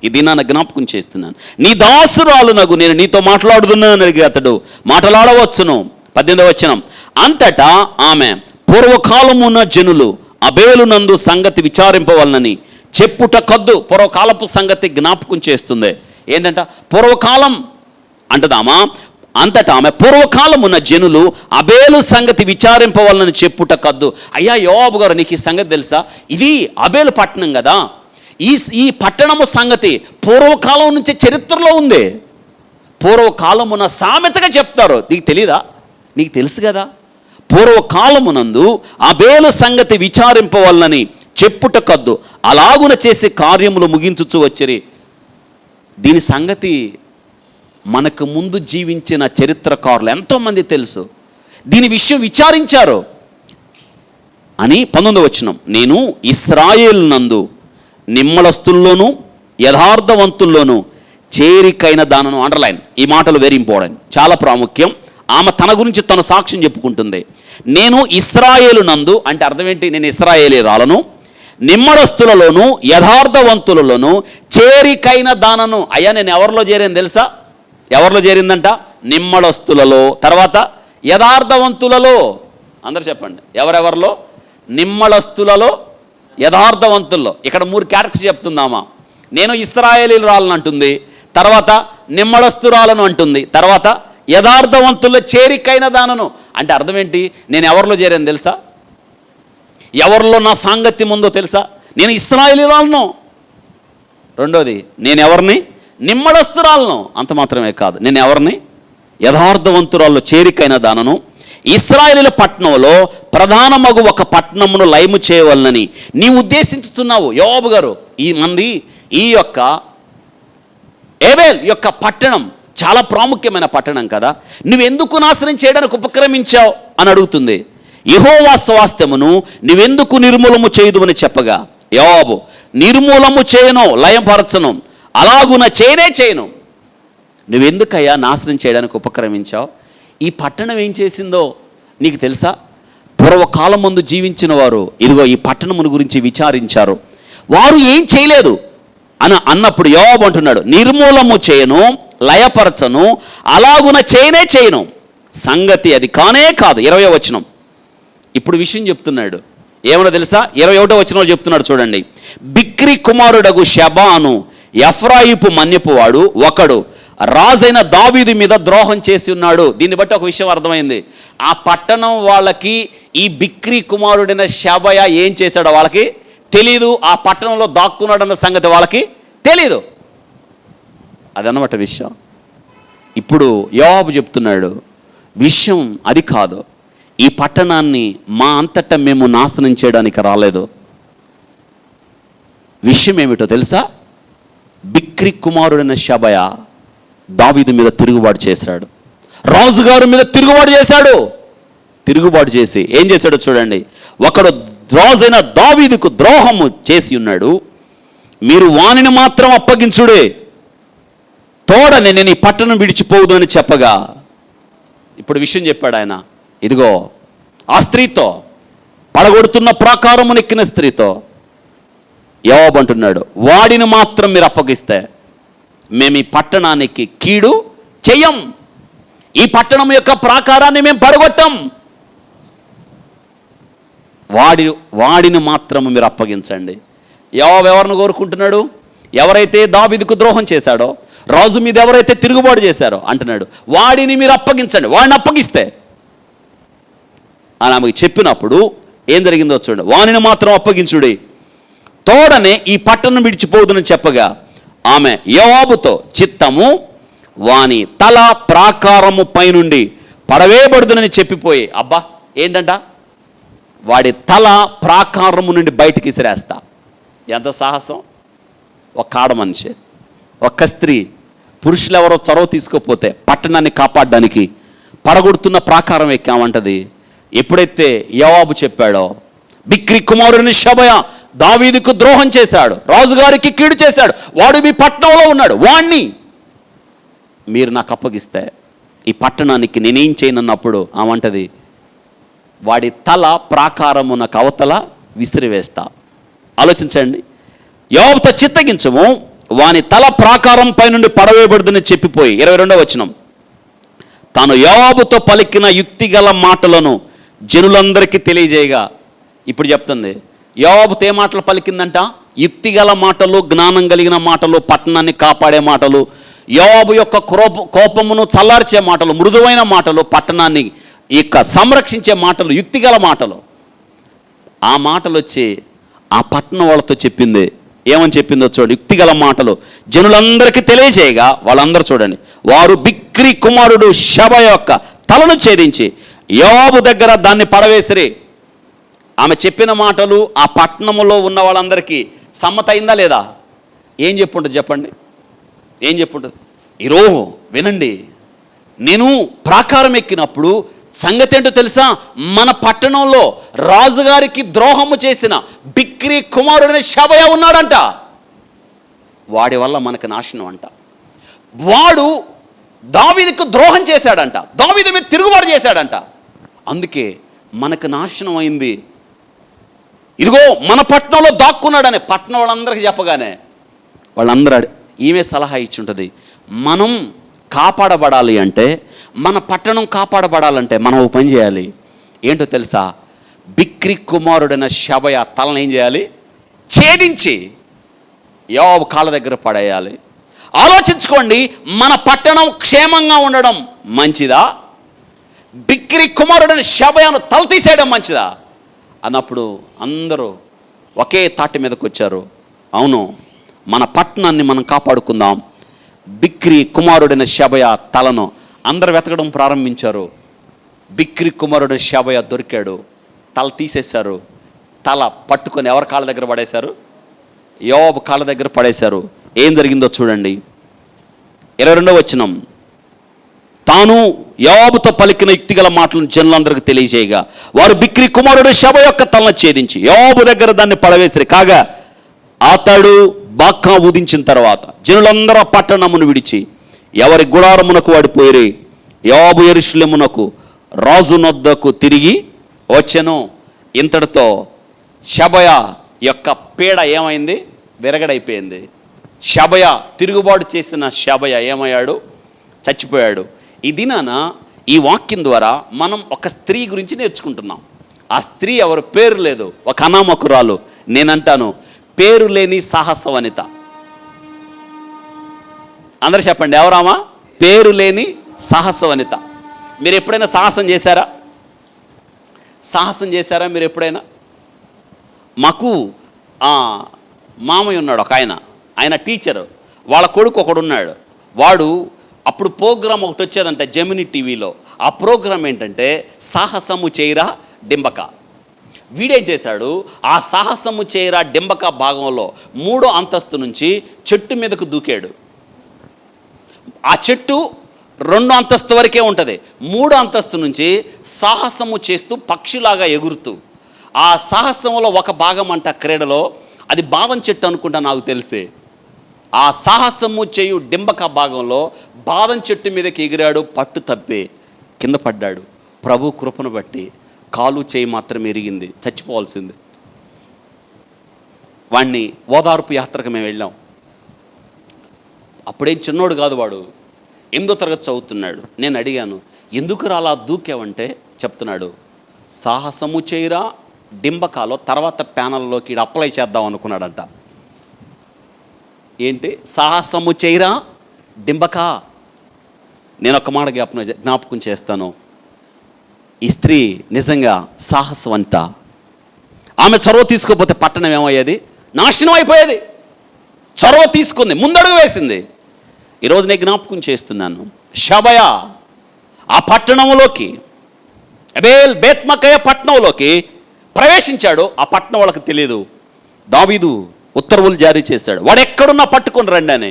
ఇది నా జ్ఞాపకం చేస్తున్నాను. నీ దాసురాలునగు నేను నీతో మాట్లాడుతున్నాను అడిగి అతడు మాట్లాడవచ్చును. 18వ వచనం, అంతటా ఆమె పూర్వకాలమున్న జనులు అబేలునందు సంగతి విచారింపవలనని చెప్పుట కద్దు. పూర్వకాలపు సంగతి జ్ఞాపకం చేస్తుంది. ఏంటంట? పూర్వకాలం అంటదామా. అంతటా ఆమె పూర్వకాలమున్న జనులు అబేలు సంగతి విచారింపవలనని చెప్పుట కద్దు. అయ్యా యోవాబు గారు నీకు ఈ సంగతి తెలుసా? ఇది అబేలు పట్టణం కదా. ఈ పట్టణము సంగతి పూర్వకాలం నుంచి చరిత్రలో ఉంది. పూర్వకాలమున సామెతగా చెప్తారు. నీకు తెలీదా? నీకు తెలుసు కదా. పూర్వకాలమునందు అబేలు సంగతి విచారింపవలనని చెప్పుట కద్దు, అలాగున చేసే కార్యములు ముగించుచు వచ్చిరి. దీని సంగతి మనకు ముందు జీవించిన చరిత్రకారులు ఎంతోమంది తెలుసు. దీని విషయం విచారించారు అని 19వ వచనం, నేను ఇశ్రాయేలు నందు నిమ్మళస్తుల్లోనూ యథార్థవంతుల్లోనూ చేరికైన దానను. అండర్లైన్, ఈ మాటలు వెరీ ఇంపార్టెంట్, చాలా ప్రాముఖ్యం. ఆమె తన గురించి తను సాక్ష్యం చెప్పుకుంటుంది. నేను ఇశ్రాయేలు నందు అంటే అర్థం ఏంటి? నేను ఇశ్రాయేలీరాలను, నిమ్మళస్తులలోను యథార్థవంతులలోను చేరికైన దానను. అయ్యా నేను ఎవరిలో చేరాను తెలుసా? ఎవరిలో చేరిందంట? నిమ్మళస్తులలో, తర్వాత యథార్థవంతులలో. అందరు చెప్పండి, ఎవరెవరిలో? నిమ్మళస్తులలో, యథార్థవంతుల్లో. ఇక్కడ 3 క్యారెక్టర్స్ చెప్తుందామా. నేను ఇశ్రాయేలీయురాలను అంటుంది, తర్వాత నిమ్మళస్తురాలను అంటుంది, తర్వాత యథార్థవంతుల్లో చేరికైన దానను. అంటే అర్థం ఏంటి? నేను ఎవరిలో చేరాను తెలుసా? ఎవరిలో నా సాంగత్యం ఉందో తెలుసా? నేను ఇశ్రాయేలీయురాలను. రెండోది, నేను ఎవరిని? నిమ్మళస్తురాలను. అంత మాత్రమే కాదు, నేను ఎవరిని? యథార్థవంతురాల్లో చేరికైన దానను. ఇశ్రాయేలీయుల పట్టణంలో ప్రధానమగు ఒక పట్టణమును లయము చేయవలనని నీవు ఉద్దేశించుతున్నావు. యోవాబు గారు, ఈ యొక్క ఏబేల్ యొక్క పట్టణం చాలా ప్రాముఖ్యమైన పట్టణం కదా, నువ్వెందుకు నాశనం చేయడానికి ఉపక్రమించావు అని అడుగుతుంది. యెహోవా స్వాస్థ్యమును నువ్వెందుకు నిర్మూలము చేయదుమని చెప్పగా యోవాబు, నిర్మూలము చేయను, లయపరచను, అలాగున చేయను. నువ్వెందుకయ్యా నాశనం చేయడానికి ఉపక్రమించావు? ఈ పట్టణం ఏం చేసిందో నీకు తెలుసా? పూర్వకాలం ముందు జీవించిన వారు ఇదిగో ఈ పట్టణమును గురించి విచారించారు, వారు ఏం చేయలేదు అని అన్నప్పుడు యోవాబు అంటున్నాడు, నిర్మూలము చేయను, లయపరచను, అలాగున చేయను. సంగతి అది కానే కాదు. 20వ వచనం ఇప్పుడు విషయం చెప్తున్నాడు. ఏమన్నా తెలుసా? 21వ వచనంలో చెప్తున్నాడు చూడండి. బిక్రీ కుమారుడగు షెబాను ఎఫ్రాయిపు మన్యపు వాడు ఒకడు రాజైన దావీదు మీద ద్రోహం చేసి ఉన్నాడు. దీన్ని బట్టి ఒక విషయం అర్థమైంది. ఆ పట్టణం వాళ్ళకి ఈ బిక్రీ కుమారుడైన షెబయ ఏం చేశాడో వాళ్ళకి తెలీదు, ఆ పట్టణంలో దాక్కున్నాడన్న సంగతి వాళ్ళకి తెలీదు. అదన్నమాట విషయం. ఇప్పుడు యోవాబు చెప్తున్నాడు, విషయం అది కాదు, ఈ పట్టణాన్ని మా అంతటా మేము నాశనం చేయడానికి రాలేదు. విషయం ఏమిటో తెలుసా? బిక్రీ కుమారుడైన షబయ దావీదు మీద తిరుగుబాటు చేశాడు, రాజుగారి మీద తిరుగుబాటు చేశాడు. తిరుగుబాటు చేసి ఏం చేశాడో చూడండి. ఒకడు రాజైన దావీదుకు ద్రోహము చేసి ఉన్నాడు, మీరు వానిని మాత్రం అప్పగించుడే, తోడనే నేను ఈ పట్టణం విడిచిపోదు అని చెప్పగా, ఇప్పుడు విషయం చెప్పాడు ఆయన. ఇదిగో ఆ స్త్రీతో, పడగొడుతున్న ప్రాకారము నెక్కిన స్త్రీతో యోవాబు అంటున్నాడు, వాడిని మాత్రం మీరు అప్పగిస్తే మేము ఈ పట్టణానికి కీడు చెయ్యం, ఈ పట్టణం యొక్క ప్రాకారాన్ని మేము పడగొట్టాం, వాడిని మాత్రం మీరు అప్పగించండి. యోవాబు ఎవరిని కోరుకుంటున్నాడు? ఎవరైతే దావీదుకు ద్రోహం చేశాడో, రాజు మీద ఎవరైతే తిరుగుబాటు చేశారో అంటున్నాడు, వాడిని మీరు అప్పగించండి. వాడిని అప్పగిస్తే అని ఆమెకు చెప్పినప్పుడు ఏం జరిగిందో చూడండి. వానిని మాత్రం అప్పగించుడి, తోడనే ఈ పట్టణం విడిచిపోదునని చెప్పగా, ఆమె యోవాబుతో చిత్తము వాని తల ప్రాకారము పైనుండి పడవేయబడుదునని చెప్పిపోయి, అబ్బా ఏంటంట, వాడి తల ప్రాకారము నుండి బయటికి విసిరేస్తా. ఎంత సాహసం! ఒక ఆడ మనిషి, ఒక్క స్త్రీ, పురుషులు ఎవరో చొరవ తీసుకోపోతే పట్టణాన్ని కాపాడడానికి పడగొడుతున్న ప్రాకారం ఎక్కామంటది. ఎప్పుడైతే యోవాబు చెప్పాడో, బిక్రీ కుమారుని షబయ దావీదుకు ద్రోహం చేశాడు, రాజుగారికి కీడు చేశాడు, వాడు మీ పట్టణంలో ఉన్నాడు, వాణ్ణి మీరు నాకు అప్పగిస్తే ఈ పట్టణానికి నేనేం చేయనన్నప్పుడు ఆమంటది, వాడి తల ప్రాకారమునకు అవతల విసిరివేస్తా. ఆలోచించండి. యోవాబుతో చిత్తగించము, వాని తల ప్రాకారం పై నుండి పడవేయబడుదని చెప్పిపోయి 22వ వచనం, తాను యోవాబుతో పలికిన యుక్తిగల మాటలను జనులందరికీ తెలియజేయగా. ఇప్పుడు చెప్తుంది, యోవాబుతో ఏ మాటలు పలికిందంట? యుక్తిగల మాటలు, జ్ఞానం కలిగిన మాటలు, పట్టణాన్ని కాపాడే మాటలు, యోవాబు యొక్క కోపమును చల్లార్చే మాటలు, మృదువైన మాటలు, పట్టణాన్ని ఇక సంరక్షించే మాటలు, యుక్తిగల మాటలు. ఆ మాటలు వచ్చి ఆ పట్టణం వాళ్ళతో చెప్పింది. ఏమని చెప్పిందో చూడండి. యుక్తిగల మాటలు జనులందరికీ తెలియజేయగా, వాళ్ళందరూ చూడండి, వారు బిక్రీ కుమారుడు షబయ యొక్క తలను ఛేదించి యోవాబు దగ్గర దాన్ని పడవేసిరి. ఆమె చెప్పిన మాటలు ఆ పట్టణములో ఉన్న వాళ్ళందరికీ సమ్మతయిందా లేదా? ఏం చెప్పుంటుంది చెప్పండి? ఏం చెప్పుంటుంది? ఈరోజు వినండి, నేను ప్రాకారం ఎక్కినప్పుడు సంగతి ఏంటో తెలుసా? మన పట్టణంలో రాజుగారికి ద్రోహము చేసిన బిక్రీ కుమారుడైన షబయ ఉన్నాడంట. వాడి వల్ల మనకు నాశనం అంట. వాడు దావీదుకు ద్రోహం చేశాడంట, దావీదు మీద తిరుగుబాటు చేశాడంట. అందుకే మనకు నాశనం అయింది. ఇదిగో మన పట్టణంలో దాక్కున్నాడని పట్టణం వాళ్ళందరికీ చెప్పగానే వాళ్ళందరూ ఈమె సలహా ఇచ్చి ఉంటుంది, మనం కాపాడబడాలి అంటే, మన పట్టణం కాపాడబడాలంటే మనం ఓ పని చేయాలి. ఏంటో తెలుసా? బిక్రీ కుమారుడైన షబయ తలను ఏం చేయాలి? ఛేదించి యోవాబు కాళ్ళ దగ్గర పడేయాలి. ఆలోచించుకోండి, మన పట్టణం క్షేమంగా ఉండడం మంచిదా, బిక్రీ కుమారుడైన షబయను తల తీసేయడం మంచిదా అన్నప్పుడు అందరూ ఒకే తాటి మీదకి వచ్చారు. అవును, మన పట్టణాన్ని మనం కాపాడుకుందాం. బిక్రీ కుమారుడైన షబయ తలను అందరు వెతకడం ప్రారంభించారు. బిక్రీ కుమారుడైన షబయ దొరికాడు. తల తీసేశారు. తల పట్టుకొని ఎవరి కాళ్ళ దగ్గర పడేశారు? యోవాబు కాళ్ళ దగ్గర పడేశారు. ఏం జరిగిందో చూడండి. 22వ వచనం, తాను యోవాబుతో పలికిన యుక్తిగల మాటలను జనులందరికీ తెలియజేయగా, వారు బిక్రీ కుమారుడు షబయ యొక్క తలను ఛేదించి యోవాబు దగ్గర దాన్ని పడవేసిరి. కాగా అతడు బాకా ఊదించిన తర్వాత జనులందరూ పట్టణమును విడిచి ఎవరి గుడారమునకు వాడిపోయిరి. యోవాబు యెరూషలేమునకు రాజునొద్దకు తిరిగి వచ్చెను. ఇంతటితో షబయ యొక్క పీడ ఏమైంది? విరగడైపోయింది. షబయ, తిరుగుబాటు చేసిన షబయ ఏమయ్యాడు? చచ్చిపోయాడు. ఈ దినాన ఈ వాక్యం ద్వారా మనం ఒక స్త్రీ గురించి నేర్చుకుంటున్నాం. ఆ స్త్రీ ఎవరు? పేరు లేదు, ఒక అనామకురాలు. నేనంటాను, పేరు లేని సాహస వనిత. అందరూ చెప్పండి, ఎవరామా? పేరు లేని సాహస వనిత. మీరు ఎప్పుడైనా సాహసం చేశారా? సాహసం చేశారా మీరు ఎప్పుడైనా? మాకు మామయ్య ఉన్నాడు ఒక ఆయన టీచరు, వాళ్ళ కొడుకు ఒకడున్నాడు. వాడు అప్పుడు ప్రోగ్రాం ఒకటి వచ్చేదంట జెమిని టీవీలో. ఆ ప్రోగ్రాం ఏంటంటే సాహసము చేయరా డింబక. వీడేం చేశాడు, ఆ సాహసము చేయరా డింబక భాగంలో 3వ అంతస్తు నుంచి చెట్టు మీదకు దూకాడు. ఆ చెట్టు 2వ అంతస్తు వరకే ఉంటుంది. 3వ అంతస్తు నుంచి సాహసము చేస్తూ పక్షిలాగా ఎగురుతూ, ఆ సాహసంలో ఒక భాగం అంట క్రీడలో అది బాదం చెట్టు అనుకుంటా నాకు తెలిసే. ఆ సాహసము చేయు డింబక భాగంలో బాదం చెట్టు మీదకి ఎగిరాడు, పట్టు తప్పి కింద పడ్డాడు. ప్రభు కృపను బట్టి కాలు చేయి మాత్రం ఎరిగింది, చచ్చిపోవాల్సింది. వాణ్ణి ఓదార్పు యాత్రకు మేము వెళ్ళాం. అప్పుడేం చిన్నోడు కాదు, వాడు 8వ తరగతి చదువుతున్నాడు. నేను అడిగాను, ఎందుకు అలా దూకావంటే చెప్తున్నాడు, సాహసము చేయరా డింబకాలో తర్వాత ప్యానల్లోకి అప్లై చేద్దాం అనుకున్నాడంట. ఏంటి సాహసము చేయరా డింబకా? నేను ఒక మాట జ్ఞాపకం చేస్తాను. ఈ స్త్రీ నిజంగా సాహసవంత. ఆమె చొరవ తీసుకోకపోతే పట్టణం ఏమయ్యేది? నాశనం అయిపోయేది. చొరవ తీసుకుంది, ముందడుగు వేసింది. ఈరోజు నేను జ్ఞాపకం చేస్తున్నాను, షబయ ఆ పట్టణంలోకి, అబేల్ బేత్మకయ పట్టణంలోకి ప్రవేశించాడు. ఆ పట్టణం వాళ్ళకి తెలియదు. దావీదు ఉత్తర్వులు జారీ చేశాడు, వాడు ఎక్కడున్నా పట్టుకొని రండి అని.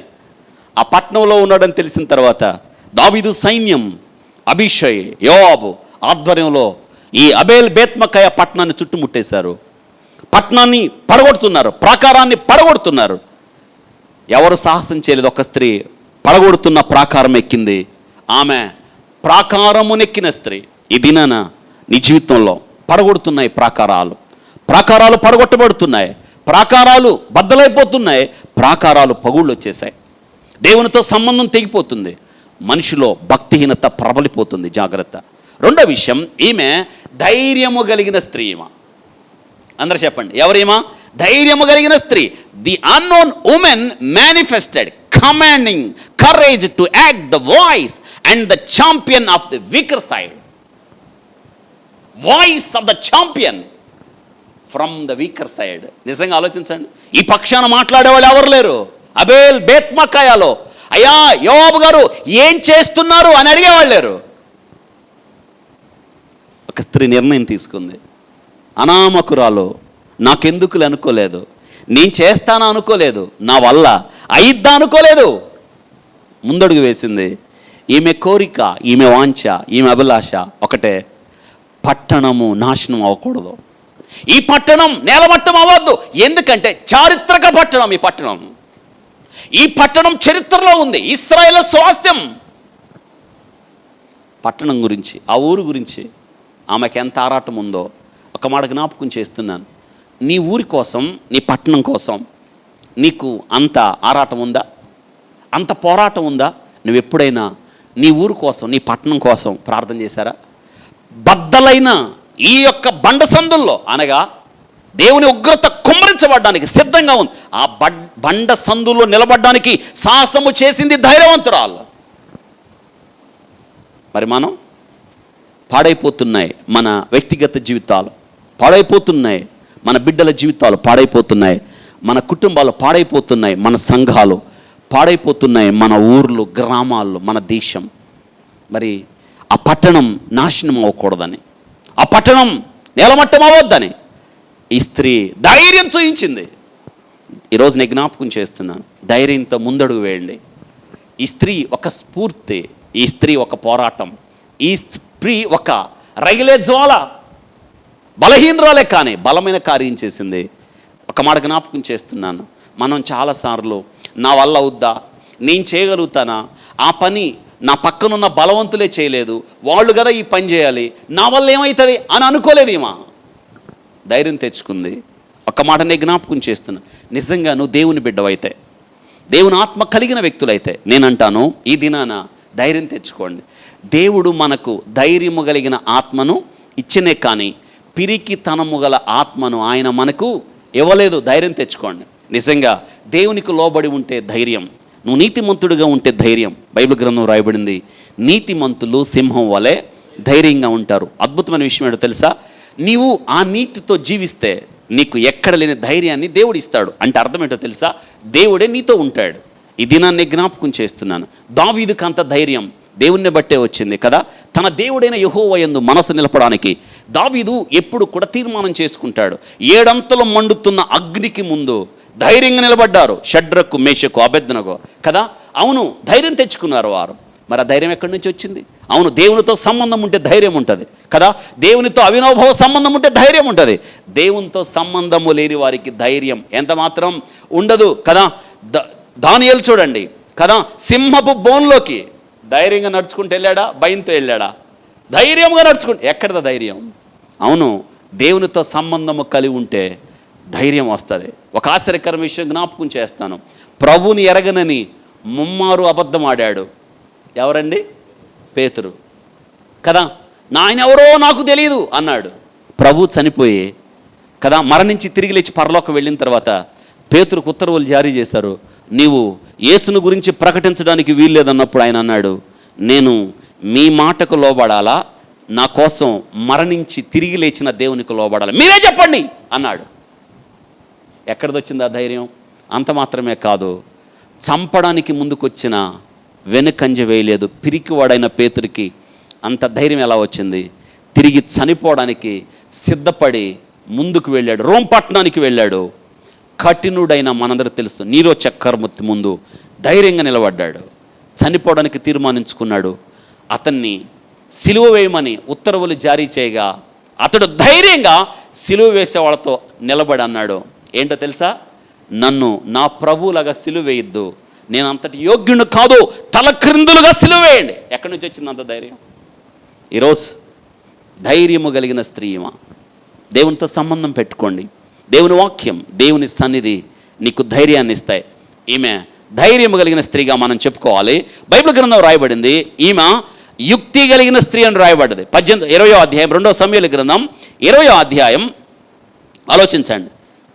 ఆ పట్టణంలో ఉన్నాడని తెలిసిన తర్వాత దావీదు సైన్యం, అభిషయ్, యోవాబు ఆధ్వర్యంలో ఈ అబేల్ బేత్మకయ పట్టణాన్ని చుట్టుముట్టేశారు. పట్టణాన్ని పడగొడుతున్నారు, ప్రాకారాన్ని పడగొడుతున్నారు. ఎవరు సాహసం చేయలేదు. ఒక స్త్రీ పడగొడుతున్న ప్రాకారం ఎక్కింది. ఆమె ప్రాకారమునెక్కిన స్త్రీ. ఈ దినాన నీ జీవితంలో పడగొడుతున్నాయి ప్రాకారాలు పడగొట్టబడుతున్నాయి, ప్రాకారాలు బద్దలైపోతున్నాయి, ప్రాకారాలు పగుళ్ళు వచ్చేసాయి. దేవునితో సంబంధం తెగిపోతుంది, మనిషిలో భక్తిహీనత ప్రబలిపోతుంది. జాగ్రత్త. రెండో విషయం, ఈమె ధైర్యము కలిగిన స్త్రీ. అందరూ చెప్పండి, ఎవరేమా? ధైర్యము కలిగిన స్త్రీ. The unknown women manifested commanding courage to act the voice and the champion of the weaker side. Voice of the champion from the weaker side. నిజంగా ఆలోచించండి, ఈ పక్షాన మాట్లాడేవాళ్ళు ఎవరు లేరు. అబేల్ బేత్మకాయలో అయ్యా యోవాబు గారు ఏం చేస్తున్నారు అని అడిగేవాళ్ళు లేరు. ఒక స్త్రీ నిర్ణయం తీసుకుంది. అనామకురాలు, నాకెందుకులు అనుకోలేదు, నేను చేస్తాను అనుకోలేదు, నా వల్ల అయిద్దా అనుకోలేదు, ముందడుగు వేసింది. ఈమె కోరిక, ఈమె వాంఛ, ఈమె అభిలాష ఒకటే, పట్టణము నాశనం అవ్వకూడదు, ఈ పట్టణం నేలమట్టం అవ్వద్దు. ఎందుకంటే చారిత్రక పట్టణం ఈ పట్టణం చరిత్రలో ఉంది, ఇశ్రాయేలు స్వాస్థ్యం. పట్టణం గురించి, ఆ ఊరు గురించి ఆమెకి ఎంత ఆరాటం ఉందో ఒక మాట జ్ఞాపకం చేస్తున్నాను. నీ ఊరి కోసం, నీ పట్టణం కోసం నీకు అంత ఆరాటం ఉందా? అంత పోరాటం ఉందా? నువ్వు ఎప్పుడైనా నీ ఊరు కోసం, నీ పట్టణం కోసం ప్రార్థన చేశారా? బద్దలైన ఈ యొక్క బండ సందుల్లో, అనగా దేవుని ఉగ్రత కుమ్మరించబడ్డానికి సిద్ధంగా ఉంది, ఆ బండ సందుల్లో నిలబడ్డానికి సాహసము చేసింది ధైర్యవంతురాలు. మరి మనం పాడైపోతున్నాయి, మన వ్యక్తిగత జీవితాలు పాడైపోతున్నాయి, మన బిడ్డల జీవితాలు పాడైపోతున్నాయి, మన కుటుంబాలు పాడైపోతున్నాయి, మన సంఘాలు పాడైపోతున్నాయి, మన ఊర్లు, గ్రామాల్లో, మన దేశం. మరి ఆ పట్టణం నాశనం అవ్వకూడదని, ఆ పట్టణం నేలమట్టం అవ్వద్దని ఈ స్త్రీ ధైర్యం చూయించింది. ఈరోజు నేను జ్ఞాపకం చేస్తున్నాను, ధైర్యంతో ముందడుగు వేయండి. ఈ స్త్రీ ఒక స్ఫూర్తి, ఈ స్త్రీ ఒక పోరాటం, ఈ స్త్రీ ఒక రగిలే జ్వాల. బలహీనరాలే కానీ బలమైన కార్యం చేసింది. ఒక మాట జ్ఞాపకం చేస్తున్నాను, మనం చాలాసార్లు నా వల్ల అవుద్దా, నేను చేయగలుగుతానా, ఆ పని నా పక్కనున్న బలవంతులే చేయలేదు, వాళ్ళు కదా ఈ పని చేయాలి, నా వల్ల ఏమవుతుంది అని అనుకోలేదు. ఈమా ధైర్యం తెచ్చుకుంది. ఒక్క మాట నేను జ్ఞాపకం చేస్తున్నా, నిజంగా నువ్వు దేవుని బిడ్డవైతే, దేవుని ఆత్మ కలిగిన వ్యక్తులైతే నేనంటాను, ఈ దినాన ధైర్యం తెచ్చుకోండి. దేవుడు మనకు ధైర్యము కలిగిన ఆత్మను ఇచ్చినే కానీ పిరికితనము గల ఆత్మను ఆయన మనకు ఇవ్వలేదు. ధైర్యం తెచ్చుకోండి. నిజంగా దేవునికి లోబడి ఉంటే ధైర్యం, నువ్వు నీతిమంతుడిగా ఉంటే ధైర్యం. బైబిల్ గ్రంథం రాయబడింది, నీతిమంతులు సింహం వలె ధైర్యంగా ఉంటారు. అద్భుతమైన విషయం ఏంటో తెలుసా? నీవు ఆ నీతితో జీవిస్తే నీకు ఎక్కడ లేని ధైర్యాన్ని దేవుడు ఇస్తాడు. అంటే అర్థం ఏంటో తెలుసా? దేవుడే నీతో ఉంటాడు. ఈ దినాన్ని జ్ఞాపకం చేస్తున్నాను. దావీదుకు అంత ధైర్యం దేవుణ్ణి బట్టే వచ్చింది కదా. తన దేవుడైన యెహోవా యందు మనసు నిలపడానికి దావీదు ఎప్పుడు కూడా తీర్మానం చేసుకుంటాడు. 7 అంతలు మండుతున్న అగ్నికి ముందు ధైర్యంగా నిలబడ్డారు షడ్రకు, మేషకు, అబేద్నెగో కదా. అవును, ధైర్యం తెచ్చుకున్నారు వారు. మరి ఆ ధైర్యం ఎక్కడి నుంచి వచ్చింది? అవును, దేవునితో సంబంధం ఉంటే ధైర్యం ఉంటుంది కదా. దేవునితో అవినాభావ సంబంధం ఉంటే ధైర్యం ఉంటుంది. దేవునితో సంబంధము లేని వారికి ధైర్యం ఎంత మాత్రం ఉండదు కదా. దానియేలు చూడండి కదా, సింహపు బోన్లోకి ధైర్యంగా నడుచుకుంటూ వెళ్ళాడా? భయంతో వెళ్ళాడా? ధైర్యంగా నడుచుకుంటే ఎక్కడదా ధైర్యం? అవును, దేవునితో సంబంధము కలిగి ఉంటే ధైర్యం వస్తుంది. ఒక ఆశ్చర్యకర విషయం జ్ఞాపకం చేస్తాను. ప్రభువుని ఎరగనని ముమ్మారు అబద్ధం ఆడాడు. ఎవరండి? పేతురు కదా. ఆయన ఎవరో నాకు తెలియదు అన్నాడు. ప్రభు చనిపోయి కదా మరణించి తిరిగి లేచి పరలోకం వెళ్ళిన తర్వాత పేతురుకు ఉత్తర్వులు జారీ చేశారు. నీవు యేసును గురించి ప్రకటించడానికి వీల్లేదన్నప్పుడు ఆయన అన్నాడు, నేను మీ మాటకు లోబడాలా, నా కోసం మరణించి తిరిగి లేచిన దేవునికి లోబడాలా, మీరే చెప్పండి అన్నాడు. ఎక్కడిదొచ్చింది ఆ ధైర్యం? అంత మాత్రమే కాదు, చంపడానికి ముందుకొచ్చిన వెనుకంజ వేయలేదు. పిరికివాడైన పేతురికి అంత ధైర్యం ఎలా వచ్చింది? తిరిగి చనిపోవడానికి సిద్ధపడి ముందుకు వెళ్ళాడు. రోమ్ పట్టణానికి వెళ్ళాడు. కఠినుడైన మనందరూ తెలుసు, నీరో చక్రవర్తి ముందు ధైర్యంగా నిలబడ్డాడు. చనిపోవడానికి తీర్మానించుకున్నాడు. అతన్ని సిలువ వేయమని ఉత్తర్వులు జారీ చేయగా అతడు ధైర్యంగా సిలువ వేసే వాళ్ళతో నిలబడి అన్నాడు, ఏంటో తెలుసా? నన్ను నా ప్రభువులాగా సిలువ వేయద్దు, నేను అంతటి యోగ్యుడు కాదు, తల క్రిందులుగా సిలువ వేయండి. ఎక్కడి నుంచి వచ్చింది అంత ధైర్యం? ఈరోజు ధైర్యము కలిగిన స్త్రీమా, దేవునితో సంబంధం పెట్టుకోండి. దేవుని వాక్యం, దేవుని సన్నిధి నీకు ధైర్యాన్ని ఇస్తాయి. ఈమె ధైర్యం కలిగిన స్త్రీగా మనం చెప్పుకోవాలి. బైబిల్ గ్రంథం రాయబడింది, ఈమె యుక్తి కలిగిన స్త్రీ అని రాయబడ్డది. 20వ అధ్యాయం 2వ సమూయేలు గ్రంథం 20వ అధ్యాయం ఆలోచించండి.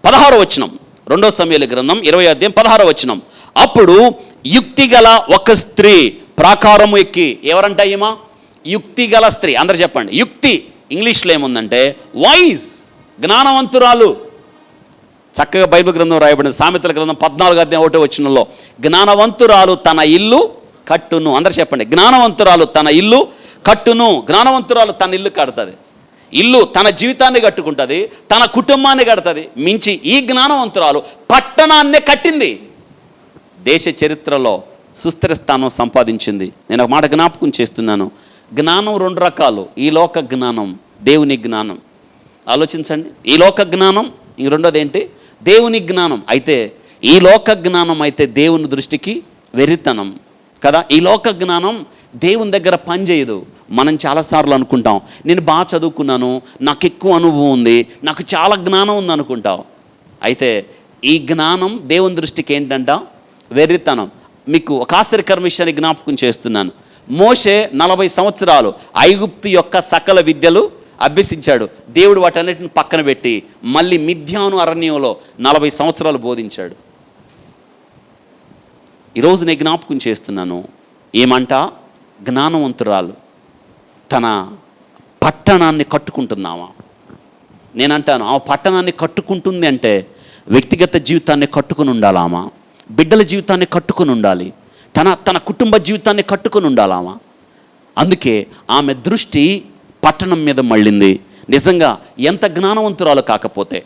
16వ వచనం, 2వ సమూయేలు గ్రంథం 20వ అధ్యాయం 16వ వచనం. అప్పుడు యుక్తి గల ఒక స్త్రీ ప్రాకారము ఎక్కి, ఎవరంట ఈమె? యుక్తి గల స్త్రీ. అందరు చెప్పండి. యుక్తి ఇంగ్లీష్లో ఏముందంటే వైజ్, జ్ఞానవంతురాలు. చక్కగా బైబిల్ గ్రంథం రాయబడింది. సామెతల గ్రంథం 14వ అధ్యాయం 1వ వచనంలో, జ్ఞానవంతురాలు తన ఇల్లు కట్టును. అందరు చెప్పండి. జ్ఞానవంతురాలు తన ఇల్లు కట్టును. జ్ఞానవంతురాలు తన ఇల్లు కడుతుంది. ఇల్లు తన జీవితాన్ని కట్టుకుంటుంది, తన కుటుంబాన్ని కడుతుంది. మించి ఈ జ్ఞానవంతురాలు పట్టణాన్నే కట్టింది. దేశ చరిత్రలో సుస్థిర స్థానం సంపాదించింది. నేను ఒక మాట జ్ఞాపకం చేస్తున్నాను. జ్ఞానం 2 రకాలు. ఈ లోక జ్ఞానం, దేవుని జ్ఞానం. ఆలోచించండి. ఈ లోక జ్ఞానం, ఈ రెండోది ఏంటి? దేవుని జ్ఞానం. అయితే ఈ లోక జ్ఞానం అయితే దేవుని దృష్టికి వెర్రితనం కదా. ఈ లోక జ్ఞానం దేవుని దగ్గర పనిచేయదు. మనం చాలాసార్లు అనుకుంటాం, నేను బాగా చదువుకున్నాను, నాకు ఎక్కువ అనుభవం ఉంది, నాకు చాలా జ్ఞానం ఉంది అనుకుంటాం. అయితే ఈ జ్ఞానం దేవుని దృష్టికి ఏంటంట? వెర్రితనం. మీకు ఒక ఆశ్చర్యకర విషయాన్ని జ్ఞాపకం చేస్తున్నాను. మోషే 40 సంవత్సరాలు ఐగుప్తు యొక్క సకల విద్యలు అభ్యసించాడు. దేవుడు వాటన్నిటిని పక్కన పెట్టి మళ్ళీ మిద్యాను అరణ్యంలో 40 సంవత్సరాలు బోధించాడు. ఈరోజు నేను జ్ఞాపకం చేస్తున్నాను, ఏమంట? జ్ఞానవంతురాలు తన పట్టణాన్ని కట్టుకుంటున్నామా? నేనంటాను, ఆ పట్టణాన్ని కట్టుకుంటుంది అంటే వ్యక్తిగత జీవితాన్ని కట్టుకుని ఉండాలామా? బిడ్డల జీవితాన్ని కట్టుకుని ఉండాలి. తన కుటుంబ జీవితాన్ని కట్టుకుని ఉండాలామా? అందుకే ఆమె దృష్టి పట్టణం మీద మళ్ళింది. నిజంగా ఎంత జ్ఞానవంతురాలు కాకపోతే,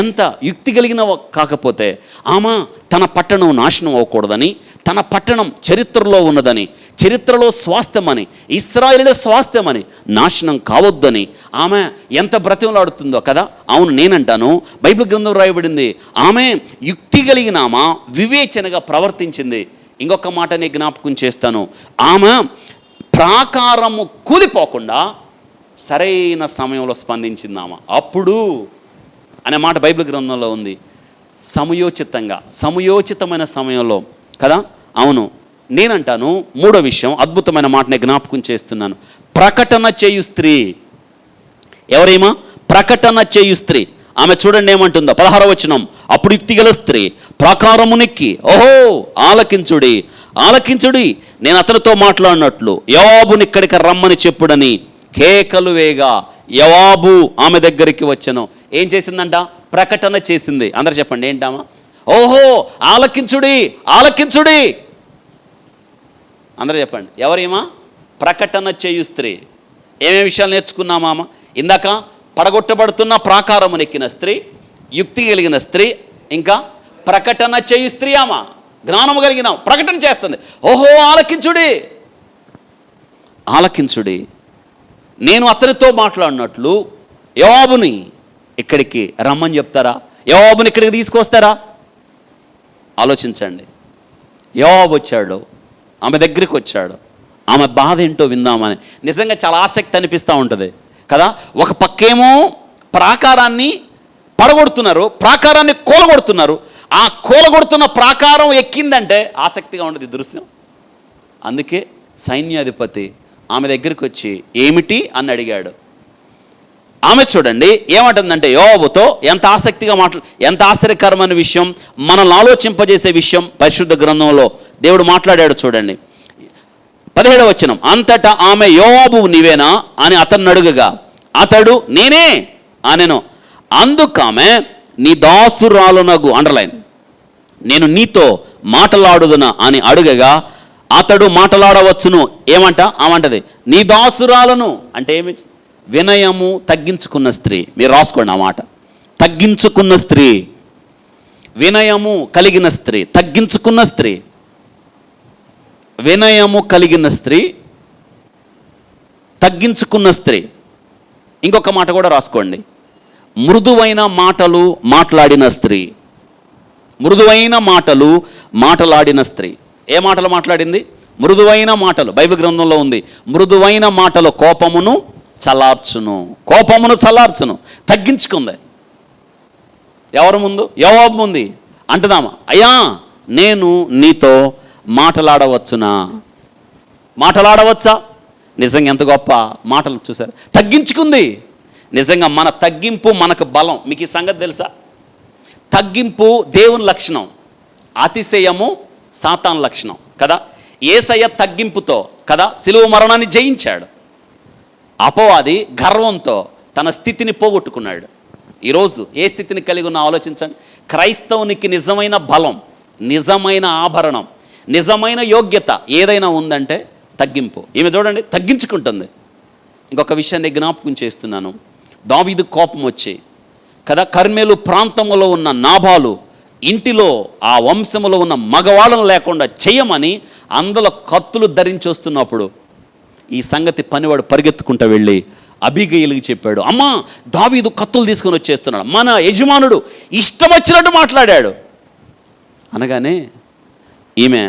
ఎంత యుక్తి కలిగిన కాకపోతే, ఆమె తన పట్టణం నాశనం అవ్వకూడదని, తన పట్టణం చరిత్రలో ఉన్నదని, చరిత్రలో స్వాస్థ్యమని, ఇశ్రాయేలుల స్వాస్థ్యమని, నాశనం కావద్దని ఆమె ఎంత బ్రతిమలాడుతుందో కదా. అవును, నేనంటాను, బైబిల్ గ్రంథం రాయబడింది, ఆమె యుక్తి కలిగిన ఆమె వివేచనగా ప్రవర్తించింది. ఇంకొక మాటని జ్ఞాపకం చేస్తాను, ఆమె ప్రాకారము కూలిపోకుండా సరైన సమయంలో స్పందించింది. ఆమె అప్పుడు అనే మాట బైబిల్ గ్రంథంలో ఉంది. సమయోచితమైన సమయంలో కదా. అవును, నేనంటాను, 3వ విషయం, అద్భుతమైన మాటని జ్ఞాపకం చేస్తున్నాను. ప్రకటన చేయు స్త్రీ. ఎవరేమో? ప్రకటన చేయు స్త్రీ. ఆమె చూడండి ఏమంటుందో, 16వ వచనం. అప్పుడు యుక్తిగల స్త్రీ ప్రాకారమునెక్కి, ఓహో ఆలకించుడి, నేను అతనితో మాట్లాడినట్లు యోవాబుని ఇక్కడికి రమ్మని చెప్పుడని కేకలు వేగా యోవాబు ఆమె దగ్గరికి వచ్చెను. ఏం చేసిందంట? ప్రకటన చేసింది. అందరు చెప్పండి ఏంటామా? ఓహో ఆలకించుడి, ఆలకించుడి. అందరూ చెప్పండి ఎవరేమా? ప్రకటన చేయు స్త్రీ. ఏమేమి విషయాలు నేర్చుకున్నామామ? ఇందాక పడగొట్టబడుతున్న ప్రాకారము నెక్కిన స్త్రీ, యుక్తి కలిగిన స్త్రీ, ఇంకా ప్రకటన చేయు స్త్రీ. ఆమె జ్ఞానము కలిగిన ప్రకటన చేస్తుంది. ఓహో ఆలకించుడి, ఆలకించుడి. నేను అతనితో మాట్లాడినట్లు యోవాబుని ఇక్కడికి రమ్మని చెప్తారా? యోవాబుని ఇక్కడికి తీసుకొస్తారా? ఆలోచించండి. యోవాబు వచ్చాడు, ఆమె దగ్గరికి వచ్చాడు, ఆమె బాధ ఏంటో విందామని. నిజంగా చాలా ఆసక్తి అనిపిస్తూ ఉంటుంది కదా. ఒక పక్కేమో ప్రాకారాన్ని పడగొడుతున్నారు, ప్రాకారాన్ని కూలగొడుతున్నారు. ఆ కూలగొడుతున్న ప్రాకారం ఎక్కిందంటే ఆసక్తిగా ఉండదు దృశ్యం. అందుకే సైన్యాధిపతి ఆమె దగ్గరికి వచ్చి ఏమిటి అని అడిగాడు. ఆమె చూడండి ఏమంటుందంటే యోవాబుతో ఎంత ఆసక్తిగా ఎంత ఆశ్చర్యకరమైన విషయం, మనల్ని ఆలోచింపజేసే విషయం పరిశుద్ధ గ్రంథంలో దేవుడు మాట్లాడాడు. చూడండి 17వ వచనం. అంతటా ఆమె యోవాబు నీవేనా అని అతన్ని అడుగగా అతడు నేనే అనెను. అందుకామె నీ దాసురాలునగు అండర్లైన్ నేను నీతో మాట్లాడుదునా అని అడుగగా అతడు మాట్లాడవచ్చును. ఏమంట? ఆమంటది నీ దాసురాలను అంటే ఏమి? వినయము తగ్గించుకున్న స్త్రీ. మీరు రాసుకోండి ఆ మాట. తగ్గించుకున్న స్త్రీ, వినయము కలిగిన స్త్రీ, తగ్గించుకున్న స్త్రీ, వినయము కలిగిన స్త్రీ, తగ్గించుకున్న స్త్రీ. ఇంకొక మాట కూడా రాసుకోండి. మృదువైన మాటలు మాట్లాడిన స్త్రీ, మృదువైన మాటలు మాట్లాడిన స్త్రీ. ఏ మాటలు మాట్లాడింది? మృదువైన మాటలు. బైబిల్ గ్రంథంలో ఉంది, మృదువైన మాటలు కోపమును చల్లార్చును, కోపమును చల్లార్చును. తగ్గించుకుంది. ఎవరు ముందు? యోవాబు ముందు అంటుదామా? అయ్యా నేను నీతో మాట్లాడవచ్చునా? మాట్లాడవచ్చా? నిజంగా ఎంత గొప్ప మాటలు చూసారు. తగ్గించుకుంది. నిజంగా మన తగ్గింపు మనకు బలం. మీకు ఈ సంగతి తెలుసా? తగ్గింపు దేవుని లక్షణం, అతిశయము సాతాను లక్షణం కదా. యేసయ్య తగ్గింపుతో కదా సిలువ మరణాన్ని జయించాడు. అపవాది గర్వంతో తన స్థితిని పోగొట్టుకున్నాడు. ఈరోజు ఏ స్థితిని కలిగి ఉన్న ఆలోచించండి. క్రైస్తవునికి నిజమైన బలం, నిజమైన ఆభరణం, నిజమైన యోగ్యత ఏదైనా ఉందంటే తగ్గింపు. ఈమె చూడండి తగ్గించుకుంటుంది. ఇంకొక విషయాన్ని జ్ఞాపకం చేస్తున్నాను. దావీదు కోపం వచ్చి కదా కర్మేలు ప్రాంతంలో ఉన్న నాబాలు ఇంటిలో ఆ వంశంలో ఉన్న మగవాళ్ళను లేకుండా చేయమని అందులో కత్తులు ధరించి వస్తున్నప్పుడు ఈ సంగతి పనివాడు పరిగెత్తుకుంటూ వెళ్ళి అబీగయీలుకి చెప్పాడు. అమ్మా దావీదు కత్తులు తీసుకొని వచ్చేస్తున్నాడు, మన యజమానుడు ఇష్టం వచ్చినట్టు మాట్లాడాడు అనగానే ఈమె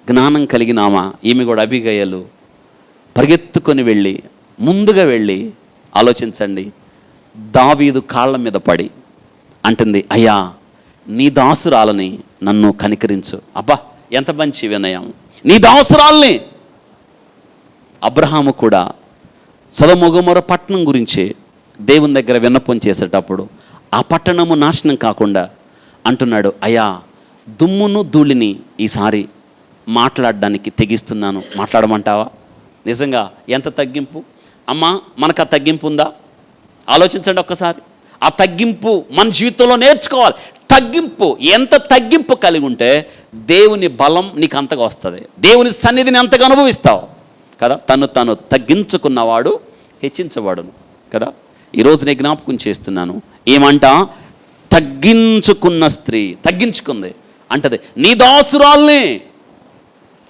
జ్ఞానం కలిగిన ఈమె కూడా అబీగయలు పరిగెత్తుకొని వెళ్ళి ముందుగా వెళ్ళి ఆలోచించండి దావీదు కాళ్ళ మీద పడి అంటుంది, అయ్యా నీ దాసురాలని నన్ను కనికరించు. అబ్బా ఎంత మంచి వినయం. నీ దాసురాల్ని. అబ్రహాము కూడా సొదొమ గొమొర్రా పట్టణం గురించి దేవుని దగ్గర విన్నపం చేసేటప్పుడు ఆ పట్టణము నాశనం కాకుండా అంటున్నాడు, అయ్యా దుమ్మును ధూళిని ఈసారి మాట్లాడడానికి తెగిస్తున్నాను, మాట్లాడమంటావా? నిజంగా ఎంత తగ్గింపు. అమ్మా మనకు ఆ తగ్గింపు ఉందా? ఆలోచించండి ఒక్కసారి. ఆ తగ్గింపు మన జీవితంలో నేర్చుకోవాలి. తగ్గింపు, ఎంత తగ్గింపు కలిగి ఉంటే దేవుని బలం నీకు అంతగా వస్తుంది, దేవుని సన్నిధిని అంతగా అనుభవిస్తావు కదా. తను తగ్గించుకున్నవాడు హెచ్చించబడును కదా. ఈరోజు నేను జ్ఞాపకం చేస్తున్నాను. ఏమంట? తగ్గించుకున్న స్త్రీ. తగ్గించుకుంది అంటది నీ దాసురాల్ని.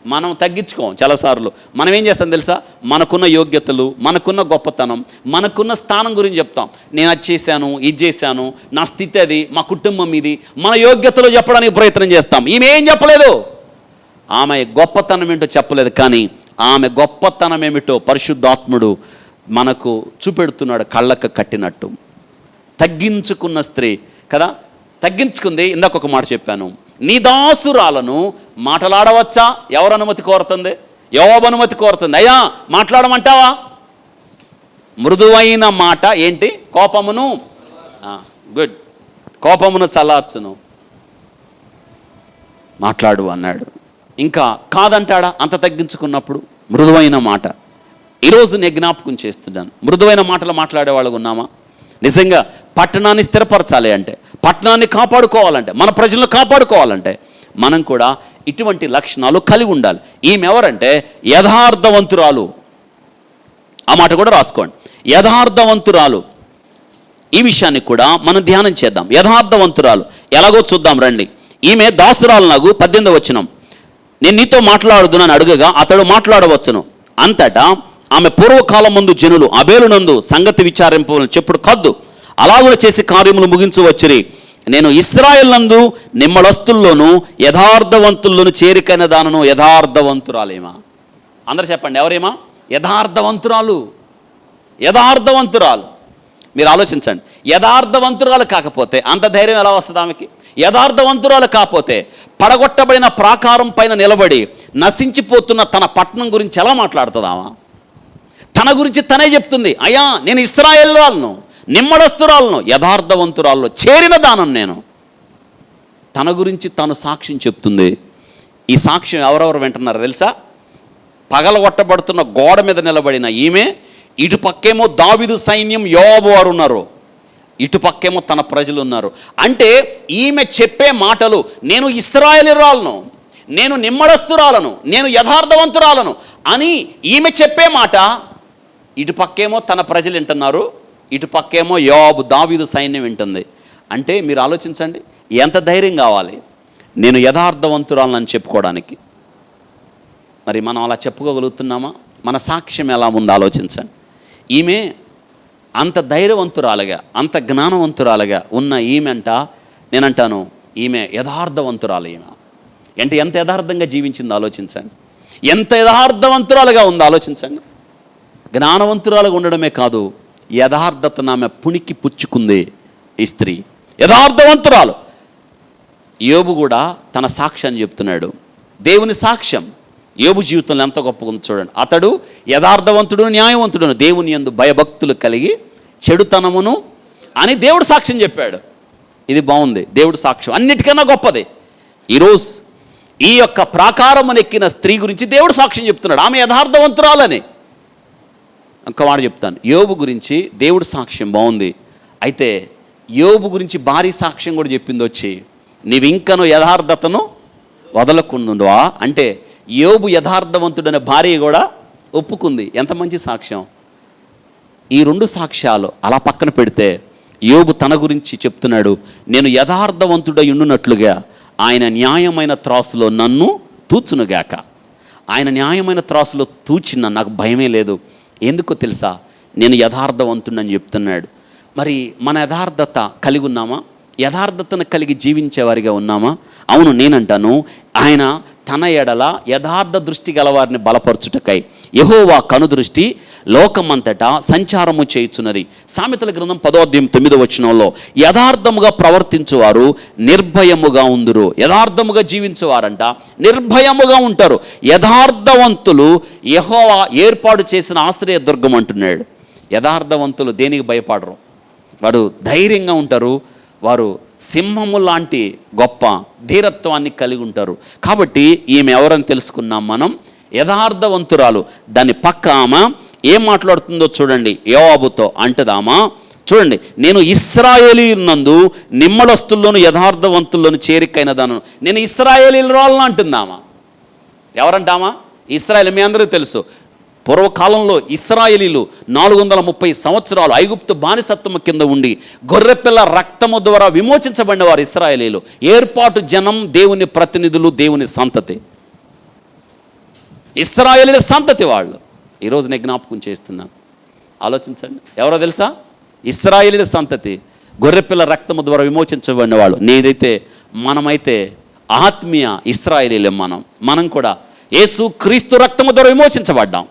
మనం తగ్గించుకోం చాలాసార్లు. మనం ఏం చేస్తాం తెలుసా? మనకున్న యోగ్యతలు, మనకున్న గొప్పతనం, మనకున్న స్థానం గురించి చెప్తాం. నేను అది చేశాను, ఇది చేశాను, నా స్థితి అది, మా కుటుంబం ఇది, మన యోగ్యతలు చెప్పడానికి ప్రయత్నం చేస్తాం. ఈమె ఏం చెప్పలేదు, ఆమె గొప్పతనం ఏంటో చెప్పలేదు. కానీ ఆమె గొప్పతనం ఏమిటో పరిశుద్ధాత్ముడు మనకు చూపెడుతున్నాడు కళ్ళకు కట్టినట్టు. తగ్గించుకున్న స్త్రీ కదా, తగ్గించుకుంది. ఇందాక ఒక మాట చెప్పాను, నీ దాసురాలను మాట్లాడవచ్చా? ఎవరు అనుమతి కోరుతుంది? యోవాబు అనుమతి కోరుతుంది. అయ్యా మాట్లాడమంటావా? మృదువైన మాట ఏంటి? కోపమును గుడ్ కోపమును చల్లార్చును, మాట్లాడు అన్నాడు. ఇంకా కాదంటాడా అంత తగ్గించుకున్నప్పుడు? మృదువైన మాట. ఈరోజు నేను జ్ఞాపకం చేస్తున్నాను, మృదువైన మాటలు మాట్లాడే వాళ్ళకు ఉన్నామా? నిజంగా పట్టణాన్ని స్థిరపరచాలి అంటే, పట్టణాన్ని కాపాడుకోవాలంటే, మన ప్రజలను కాపాడుకోవాలంటే మనం కూడా ఇటువంటి లక్షణాలు కలిగి ఉండాలి. ఈమె ఎవరంటే యథార్థవంతురాలు. ఆ మాట కూడా రాసుకోండి, యథార్థవంతురాలు. ఈ విషయాన్ని కూడా మనం ధ్యానం చేద్దాం. యథార్థవంతురాలు ఎలాగో చూద్దాం రండి. ఈమె దాసురాలు నాకు 18వ వచనం, నేను నీతో మాట్లాడుదునని అడుగగా అతడు మాట్లాడవచ్చును. అంతటా ఆమె పూర్వకాలం ముందు జనులు అబేలునందు సంగతి విచారింపవలని చెప్పుడు కద్దు అలాగున చేసి కార్యములు ముగించవచ్చిరి. నేను ఇశ్రాయేలు నందు నిమ్మళస్తుల్లోను యథార్థవంతుల్లోను చేరికైన దానను. యథార్థవంతురాలేమా? అందరూ చెప్పండి, ఎవరేమా? యథార్థవంతురాలు. యథార్థవంతురాలు. మీరు ఆలోచించండి, యథార్థవంతురాలు కాకపోతే అంత ధైర్యం ఎలా వస్తుంది ఆమెకి? యథార్థవంతురాలు కాకపోతే పడగొట్టబడిన ప్రాకారం పైన నిలబడి నశించిపోతున్న తన పట్టణం గురించి ఎలా మాట్లాడుతుందామా? తన గురించి తనే చెప్తుంది, అయ్యా నేను ఇశ్రాయేలు వాళ్ళను, నిమ్మడస్తురాలను, యథార్థవంతురాల్లో చేరిన దానం నేను. తన గురించి తను సాక్ష్యం చెప్తుంది. ఈ సాక్ష్యం ఎవరెవరు వింటున్నారు తెలుసా? పగలగొట్టబడుతున్న గోడ మీద నిలబడిన ఈమె, ఇటు పక్కేమో దావీదు సైన్యం యోబు వారు ఉన్నారు, ఇటు పక్కేమో తన ప్రజలు ఉన్నారు. అంటే ఈమె చెప్పే మాటలు, నేను ఇశ్రాయేలీయురాలను, నేను నిమ్మడస్తురాలను, నేను యథార్థవంతురాలను అని ఈమె చెప్పే మాట ఇటు పక్కేమో తన ప్రజలు వింటున్నారు, ఇటు పక్కేమో యోబు దావీదు సైన్యం వింటుంది. అంటే మీరు ఆలోచించండి, ఎంత ధైర్యం కావాలి నేను యథార్థవంతురాలని చెప్పుకోవడానికి. మరి మనం అలా చెప్పుకోగలుగుతున్నామా? మన సాక్ష్యం ఎలా ఉందో ఆలోచించండి. ఈమె అంత ధైర్యవంతురాలుగా, అంత జ్ఞానవంతురాలుగా ఉన్న ఈమెంట, నేనంటాను ఈమె యథార్థవంతురాలు. ఈమె అంటే ఎంత యథార్థంగా జీవించిందో ఆలోచించండి, ఎంత యథార్థవంతురాలుగా ఉందో ఆలోచించండి. జ్ఞానవంతురాలుగా ఉండడమే కాదు, యథార్థతను ఆమె పుణికి పుచ్చుకుంది ఈ స్త్రీ, యథార్థవంతురాలు. యోబు కూడా తన సాక్ష్యాన్ని చెప్తున్నాడు. దేవుని సాక్ష్యం యోబు జీవితంలో ఎంత గొప్పగా ఉంది చూడండి. అతడు యథార్థవంతుడు, న్యాయవంతుడును, దేవుని యందు భయభక్తులు కలిగి చెడుతనమును అని దేవుడు సాక్ష్యం చెప్పాడు. ఇది బాగుంది, దేవుడు సాక్ష్యం అన్నిటికన్నా గొప్పది. ఈరోజు ఈ యొక్క ప్రాకారమును ఎక్కిన స్త్రీ గురించి దేవుడు సాక్ష్యం చెప్తున్నాడు, ఆమె యథార్థవంతురాలని. ఇంకో మాట చెప్తాను, యోబు గురించి దేవుడు సాక్ష్యం బాగుంది. అయితే యోబు గురించి భారీ సాక్ష్యం కూడా చెప్పింది వచ్చి, నీవు ఇంకను యథార్థతను వదలకుండువా అంటే యోబు యథార్థవంతుడనే భార్య కూడా ఒప్పుకుంది. ఎంత మంచి సాక్ష్యం! ఈ రెండు సాక్ష్యాలు అలా పక్కన పెడితే యోబు తన గురించి చెప్తున్నాడు, నేను యథార్థవంతుడై ఉండునట్లుగా ఆయన న్యాయమైన త్రాసులో నన్ను తూచునుగాక. ఆయన న్యాయమైన త్రాసులో తూచిన నాకు భయమే లేదు. ఎందుకో తెలుసా? నేను యథార్థవంతుడని చెప్తున్నాడు. మరి మన యథార్థత కలిగి ఉన్నామా? యథార్థతను కలిగి జీవించేవారిగా ఉన్నామా? అవును, నేనంటాను ఆయన తన ఎడల యథార్థ దృష్టి గలవారిని బలపరచుటకై యెహోవా కనుదృష్టి లోకమంతటా సంచారము చేయుచున్నది. సామెతల గ్రంథం 10వ అధ్యాయం 9వ వచనంలో యథార్థముగా ప్రవర్తించువారు నిర్భయముగా ఉందురు. యథార్థముగా జీవించేవారంట నిర్భయముగా ఉంటారు. యథార్థవంతులు యెహోవా ఏర్పాటు చేసిన ఆశ్రయ దుర్గం అంటున్నాడు. యథార్థవంతులు దేనికి భయపడరు, వారు ధైర్యంగా ఉంటారు, వారు సింహము లాంటి గొప్ప ధీరత్వాన్ని కలిగి ఉంటారు. కాబట్టి ఈమె ఎవరని తెలుసుకున్నాం మనం, యథార్థవంతురాలు. దాని పక్క ఆమె ఏం మాట్లాడుతుందో చూడండి. యోబుతో అంటదామా చూడండి, నేను ఇశ్రాయేలీయులందు నిమ్మడస్తుల్లోను యథార్థవంతుల్లోను చేరికైన దాను. నేను ఇశ్రాయేలీయురాలను అంటుందామా. ఎవరంటామా? ఇశ్రాయేల్ మీ అందరికీ తెలుసు. పూర్వకాలంలో ఇశ్రాయేలీలు 430 సంవత్సరాలు ఐగుప్తు బానిసత్వము కింద ఉండి గొర్రెపిల్ల రక్తము ద్వారా విమోచించబడిన వారు ఇశ్రాయేలీలు. ఏర్పాటు జనం, దేవుని ప్రతినిధులు, దేవుని సంతతి, ఇశ్రాయేలీల సంతతి వాళ్ళు. ఈరోజు నేను జ్ఞాపకం చేస్తున్నాను, ఆలోచించండి. ఎవరో తెలుసా? ఇశ్రాయేలీల సంతతి, గొర్రెపిల్ల రక్తము ద్వారా విమోచించబడిన వాళ్ళు. నేనైతే మనమైతే ఆత్మీయ ఇశ్రాయేలీలు. మనం కూడా యేసు క్రీస్తు రక్తము ద్వారా విమోచించబడ్డాం.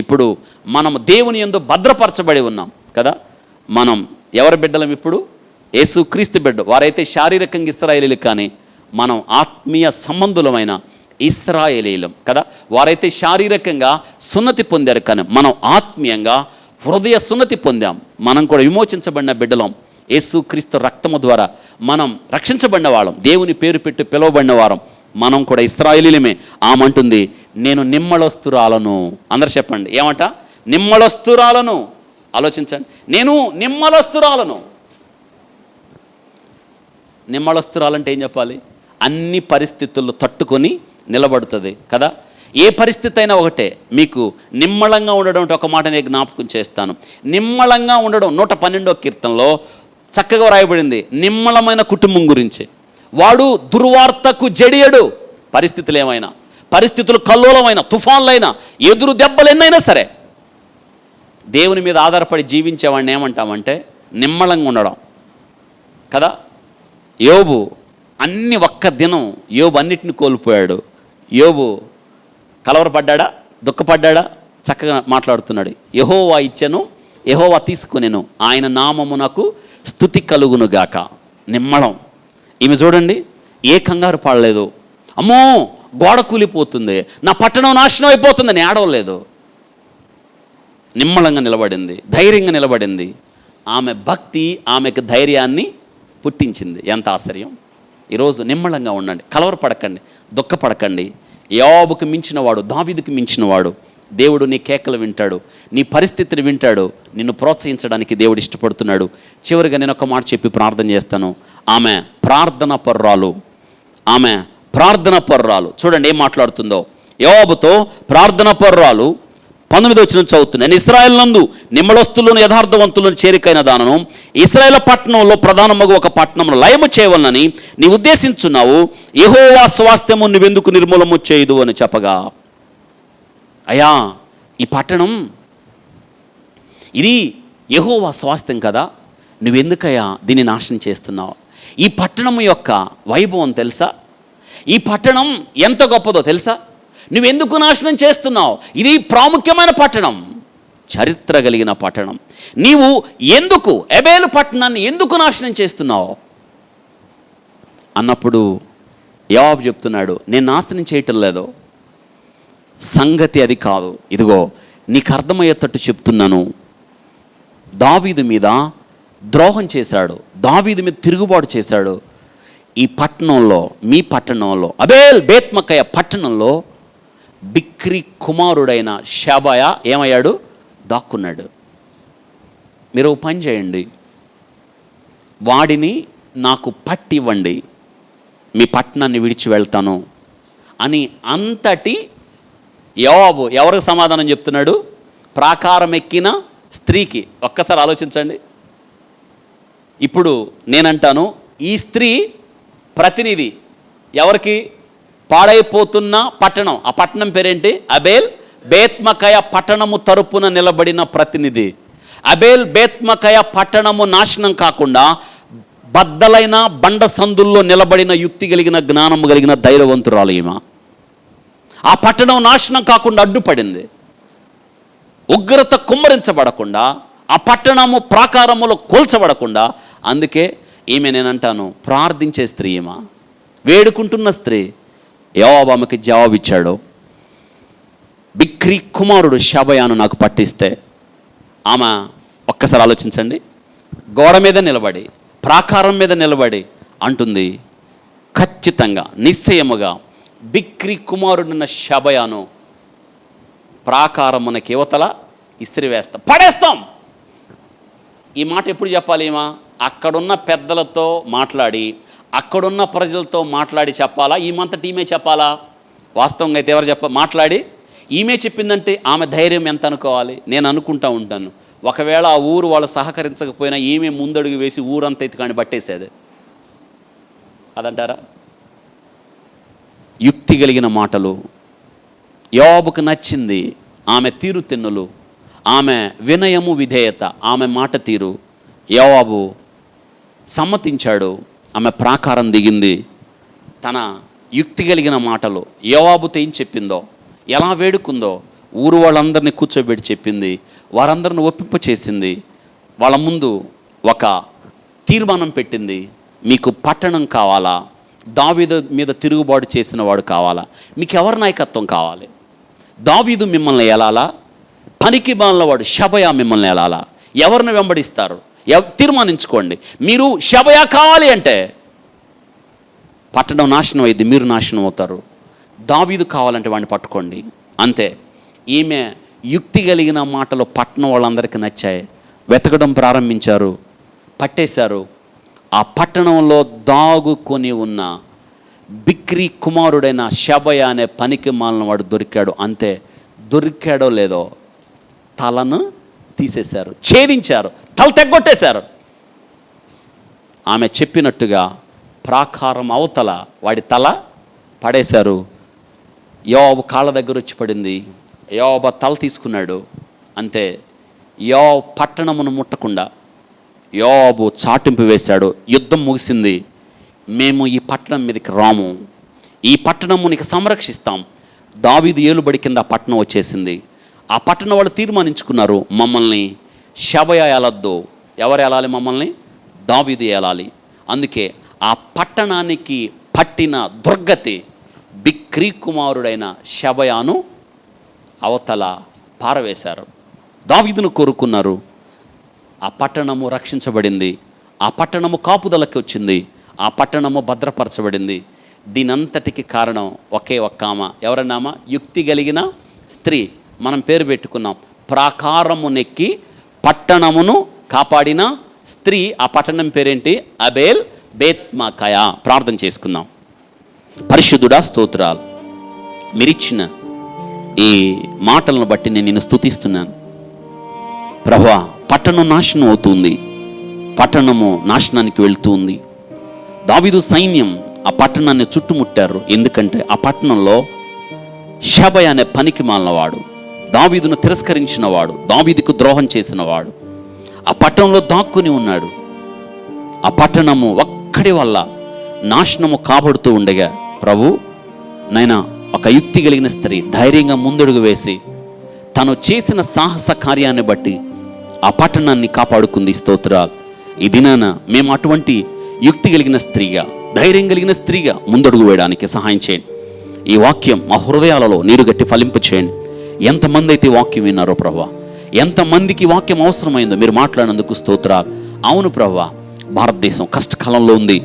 ఇప్పుడు మనం దేవుని యందు భద్రపరచబడి ఉన్నాం కదా. మనం ఎవరి బిడ్డలం? ఇప్పుడు యేసు క్రీస్తు బిడ్డ. వారైతే శారీరకంగా ఇశ్రాయేలీలు, కానీ మనం ఆత్మీయ సంబంధులమైన ఇశ్రాయేలీలం కదా. వారైతే శారీరకంగా సున్నతి పొందారు, కానీ మనం ఆత్మీయంగా హృదయ సున్నతి పొందాం. మనం కూడా విమోచించబడిన బిడ్డలం. యేసు క్రీస్తు రక్తము ద్వారా మనం రక్షించబడిన వాళ్ళం, దేవుని పేరు పెట్టి పిలువబడిన వారం. మనం కూడా ఇశ్రాయేలీలమే. ఆమంటుంది, నేను నిమ్మళస్తురాలను. అందరు చెప్పండి, ఏమంట? నిమ్మళస్తురాలను. ఆలోచించండి. నేను నిమ్మలస్తురాలను. నిమ్మలస్తురాలంటే ఏం చెప్పాలి? అన్ని పరిస్థితుల్లో తట్టుకొని నిలబడుతుంది కదా. ఏ పరిస్థితి అయినా ఒకటే. మీకు నిమ్మళంగా ఉండడం అంటే ఒక మాట నేను జ్ఞాపకం చేస్తాను. నిమ్మళంగా ఉండడం 112వ కీర్తనలో చక్కగా రాయబడింది నిమ్మళమైన కుటుంబం గురించి. వాడు దుర్వార్తకు జడియడు. పరిస్థితులు ఏమైనా, పరిస్థితులు కల్లోలమైన, తుఫాన్లైనా, ఎదురు దెబ్బలు ఎన్నైనా సరే దేవుని మీద ఆధారపడి జీవించేవాడిని ఏమంటామంటే నిమ్మళంగా ఉండడం కదా. యోబు అన్ని ఒక్క దినం యోబు అన్నిటిని కోల్పోయాడు. యోబు కలవరపడ్డా, దుఃఖపడ్డా? చక్కగా మాట్లాడుతున్నాడు. యెహోవా ఇచ్చెను, యెహోవా తీసుకునేను, ఆయన నామమునకు స్తుతి కలుగునుగాక. నిమ్మళం. ఈమె చూడండి, ఏ కంగారు పడలేదు. అమ్మో గోడ కూలిపోతుంది, నా పట్టణం నాశనం అయిపోతుందని ఏడవలేదు. నిమ్మళంగా నిలబడింది, ధైర్యంగా నిలబడింది. ఆమె భక్తి ఆమెకు ధైర్యాన్ని పుట్టించింది. ఎంత ఆశ్చర్యం! ఈరోజు నిమ్మళంగా ఉండండి, కలవరపడకండి, దుఃఖపడకండి. యోబుకు మించినవాడు, దావీదుకు మించినవాడు. దేవుడు నీ కేకలు వింటాడు, నీ పరిస్థితిని వింటాడు. నిన్ను ప్రోత్సహించడానికి దేవుడు ఇష్టపడుతున్నాడు. చివరిగా నేను ఒక మాట చెప్పి ప్రార్థన చేస్తాను. ఆమె ప్రార్థన పర్రాలు. ఆమె ప్రార్థన పర్రాలు. చూడండి ఏం మాట్లాడుతుందో. యోబుతో ప్రార్థన పర్రాలు 19వ వచనం చదువుతుంది. నేను ఇశ్రాయేలు నందు నిమ్మళస్తులను యథార్థవంతులను చేరికైన దానను ఇశ్రాయేలు పట్టణంలో ప్రధానమగు ఒక పట్టణంలో లయము చేయవలనని నీ ఉద్దేశించున్నావు. యెహోవా స్వాస్థ్యము నువ్వెందుకు నిర్మూలము చేయదు అని చెప్పగా, అయ్యా ఈ పట్టణం ఇది యెహోవా స్వాస్థ్యం కదా, నువ్వెందుకయ్యా దీన్ని నాశనం చేస్తున్నావు? ఈ పట్టణం యొక్క వైభవం తెలుసా? ఈ పట్టణం ఎంత గొప్పదో తెలుసా? నువ్వెందుకు నాశనం చేస్తున్నావు? ఇది ప్రాముఖ్యమైన పట్టణం, చరిత్ర కలిగిన పట్టణం. నీవు ఎందుకు ఎబేలు పట్టణాన్ని ఎందుకు నాశనం చేస్తున్నావు అన్నప్పుడు యోబు చెప్తున్నాడు, నేను నాశనం చేయటం లేదు, సంగతి అది కాదు. ఇదిగో నీకు అర్థమయ్యేటట్టు చెప్తున్నాను. దావీదు మీద ద్రోహం చేశాడు, దావీదు మీద తిరుగుబాటు చేశాడు. ఈ పట్టణంలో, మీ పట్టణంలో, అబేల్ బేత్మకయ పట్టణంలో బిక్రీ కుమారుడైన షాబాయా ఏమయ్యాడు? దాక్కున్నాడు. మీరు పని చేయండి, వాడిని నాకు పట్టివ్వండి, మీ పట్టణాన్ని విడిచి వెళ్తాను అని అంతటి యోబు ఎవరికి సమాధానం చెప్తున్నాడు? ప్రాకారం ఎక్కిన స్త్రీకి. ఒక్కసారి ఆలోచించండి. ఇప్పుడు నేనంటాను, ఈ స్త్రీ ప్రతినిధి ఎవరికి? పాడైపోతున్న పట్టణం. ఆ పట్టణం పేరేంటి? అబేల్ బేత్మకయ పట్టణము తరపున నిలబడిన ప్రతినిధి. అబేల్ బేత్మకయ పట్టణము నాశనం కాకుండా బద్దలైన బండ సందుల్లో నిలబడిన యుక్తి కలిగిన, జ్ఞానము కలిగిన ధైర్యవంతురాలు ఈమె. ఆ పట్టణం నాశనం కాకుండా అడ్డుపడింది. ఉగ్రత కుమ్మరించబడకుండా, ఆ పట్టణము ప్రాకారములో కూల్చబడకుండా. అందుకే ఈమె నేనంటాను ప్రార్థించే స్త్రీ, ఈమె వేడుకుంటున్న స్త్రీ. యోబు ఆమెకి జవాబిచ్చాడు. బిక్రీ కుమారుడు షాబాయాను నాకు పట్టిస్తే. ఆమె ఒక్కసారి ఆలోచించండి, గోడ మీద నిలబడి, ప్రాకారం మీద నిలబడి అంటుంది, ఖచ్చితంగా నిశ్చయముగా బిక్రీ కుమారుడున్న షాబాయాను ప్రాకారమునకి యువతల ఇస్త్రీ వేస్తాం, పడేస్తాం. ఈ మాట ఎప్పుడు చెప్పాలి? ఈమె అక్కడున్న పెద్దలతో మాట్లాడి, అక్కడున్న ప్రజలతో మాట్లాడి చెప్పాలా? ఈమంతటి ఈమె చెప్పాలా? వాస్తవంగా అయితే ఎవరు మాట్లాడి ఈమె చెప్పిందంటే ఆమె ధైర్యం ఎంత అనుకోవాలి? నేను అనుకుంటా ఉంటాను, ఒకవేళ ఆ ఊరు వాళ్ళు సహకరించకపోయినా ఈమె ముందడుగు వేసి ఊరంతా ఎత్తుకాని పట్టేసేది అదంటారా? యుక్తి కలిగిన మాటలు. యోబుకు నచ్చింది ఆమె తీరుతెన్నులు, ఆమె వినయము, విధేయత, ఆమె మాట తీరు. యోబు సమ్మతించాడు. ఆమె ప్రాకారం దిగింది. తన యుక్తి కలిగిన మాటలు యోబుతో ఏం చెప్పిందో, ఎలా వేడుకుందో, ఊరు వాళ్ళందరినీ కూర్చోబెట్టి చెప్పింది, వారందరిని ఒప్పింప చేసింది. వాళ్ళ ముందు ఒక తీర్మానం పెట్టింది. మీకు పట్టణం కావాలా? దావీదు మీద తిరుగుబాటు చేసిన వాడు కావాలా? మీకు ఎవరి నాయకత్వం కావాలి? దావీదు మిమ్మల్ని ఏలాలా? పనికి మాలిన వాడు షాబాయా మిమ్మల్ని ఏలాలా? ఎవరిని వెంబడిస్తారు? తీర్మానించుకోండి. మీరు షాబాయా కావాలి అంటే పట్టణం నాశనం అయ్యింది, మీరు నాశనం అవుతారు. దావీదు కావాలంటే వాడిని పట్టుకోండి, అంతే. ఈమె యుక్తి కలిగిన మాటలు పట్టణం వాళ్ళందరికీ నచ్చాయి. వెతకడం ప్రారంభించారు, పట్టేశారు. ఆ పట్టణంలో దాగుకొని ఉన్న బిక్రీ కుమారుడైన షబయ అనే పనికి మాలిన వాడు దొరికాడు. అంతే, దొరికాడో లేదో తలను తీసేశారు, ఛేదించారు, తల తెగ్గొట్టేశారు. ఆమె చెప్పినట్టుగా ప్రాకారం అవతల వాడి తల పడేశారు. యోబు కాళ్ళ దగ్గర వచ్చి పడింది. యోబు తల తీసుకున్నాడు. అంతే, యోబు పట్టణమును ముట్టకుండా యోబు చాటింపు వేశాడు. యుద్ధం ముగిసింది. మేము ఈ పట్టణం మీదకి రాము, ఈ పట్టణము నీకు సంరక్షిస్తాం. దావీదు ఏలుబడి కింద ఆ పట్టణం వచ్చేసింది. ఆ పట్టణం వాళ్ళు తీర్మానించుకున్నారు, మమ్మల్ని షబయ ఏలొద్దు. ఎవరు ఏలాలి? మమ్మల్ని దావీదు ఏలాలి. అందుకే ఆ పట్టణానికి పట్టిన దుర్గతి బిక్రీ కుమారుడైన షబయాను అవతల పారవేశారు. దావీదును కోరుకున్నారు. ఆ పట్టణము రక్షించబడింది. ఆ పట్టణము కాపుదలకి వచ్చింది. ఆ పట్టణము భద్రపరచబడింది. దీనంతటికి కారణం ఒకే ఒక్క ఆమె. ఎవరన్నామా? యుక్తి కలిగిన స్త్రీ. మనం పేరు పెట్టుకున్నాం, ప్రాకారము నెక్కి పట్టణమును కాపాడిన స్త్రీ. ఆ పట్టణం పేరేంటి? అబేల్ బేత్మాకాయ. ప్రార్థన చేసుకుందాం. పరిశుద్ధుడా, స్తోత్రాలు. మీరిచ్చిన ఈ మాటలను బట్టి నేను నిన్ను స్తుతిస్తున్నాను ప్రభువా. పట్టణం నాశనం అవుతుంది, పట్టణము నాశనానికి వెళ్తుంది. దావీదు సైన్యం ఆ పట్టణాన్ని చుట్టుముట్టారు. ఎందుకంటే ఆ పట్టణంలో షబయ అనే పనికి మాలినవాడు, దావీదును తిరస్కరించినవాడు, దావీదుకు ద్రోహం చేసినవాడు ఆ పట్టణంలో దాక్కుని ఉన్నాడు. ఆ పట్టణము ఒక్కడి వల్ల నాశనము కాబడుతూ ఉండగా, ప్రభు నైనా ఒక యుక్తి కలిగిన స్త్రీ ధైర్యంగా ముందడుగు వేసి తను చేసిన సాహస కార్యాన్ని బట్టి ఆ పట్టణాన్ని కాపాడుకుంది. స్తోత్రాలు. ఈ దినాన మేము అటువంటి యుక్తి కలిగిన స్త్రీగా, ధైర్యం కలిగిన స్త్రీగా ముందడుగు వేయడానికి సహాయం చేయండి. ఈ వాక్యం మా హృదయాలలో నీరుగట్టి ఫలింపు చేయండి. ఎంతమంది అయితే వాక్యం విన్నారో ప్రభా, ఎంతమందికి వాక్యం అవసరమైందో మీరు మాట్లాడినందుకు స్తోత్రాలు. అవును ప్రభా, భారతదేశం కష్టకాలంలో ఉంది.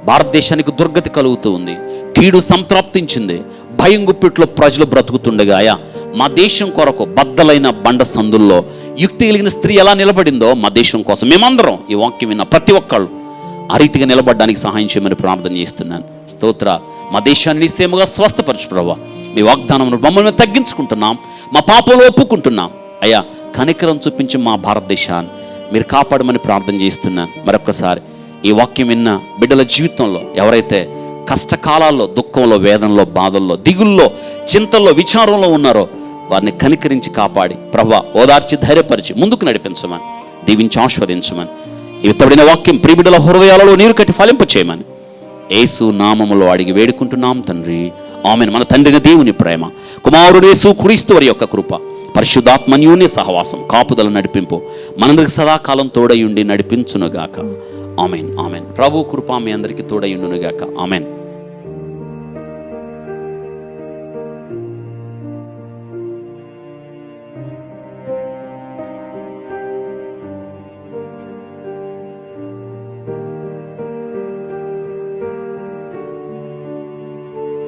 భారతదేశానికి దుర్గతి కలుగుతూ ఉంది. కీడు సంతృప్తించింది. భయం గుప్పిట్లో ప్రజలు బ్రతుకుతుండగా అయా మా దేశం కొరకు బద్దలైన బండ సందుల్లో యుక్తి కలిగిన స్త్రీ ఎలా నిలబడిందో మా దేశం కోసం మేమందరం ఈ వాక్యం విన్న ప్రతి ఒక్కళ్ళు ఆ రీతిగా నిలబడడానికి సహాయం చేయమని ప్రార్థన చేస్తున్నాను. స్తోత్ర. మా దేశాన్ని నిశ్చయముగా స్వస్థపరచు ప్రభువా. మీ వాగ్దానమును మమ్మల్ని తగ్గించుకుంటున్నాం, మా పాపంలో ఒప్పుకుంటున్నాం. అయ్యా కనికరం చూపించి మా భారతదేశాన్ని మీరు కాపాడమని ప్రార్థన చేస్తున్నాను. మరొకసారి ఈ వాక్యం విన్న బిడ్డల జీవితంలో ఎవరైతే కష్టకాలాల్లో, దుఃఖంలో, వేదనలో, బాధల్లో, దిగుల్లో, చింతల్లో, విచారంలో ఉన్నారో వారిని కనికరించి కాపాడి ప్రభువా ఓదార్చి ధైర్యపరిచి ముందుకు నడిపించమని, దీవించి ఆస్వాదించమని, ఇతబడిన వాక్యం ప్రియబిడ్డల హృదయాలలో నీరు కట్టి ఫలింప చేయమని యేసు నామములో అడిగి వేడుకుంటున్నాం తండ్రి, ఆమేన్. మన తండ్రిని దేవుని ప్రేమ, కుమారుడు యేసు క్రీస్తు వారి యొక్క కృప, పరిశుద్ధాత్మ అన్యోన్య సహవాసం, కాపుదల నడిపింపు మనందరికి సదాకాలం తోడయుండి నడిపించునుగాక. ఆమేన్, ఆమేన్. ప్రభు కృప మీ అందరికీ తోడయుండునుగాక. ఆమేన్.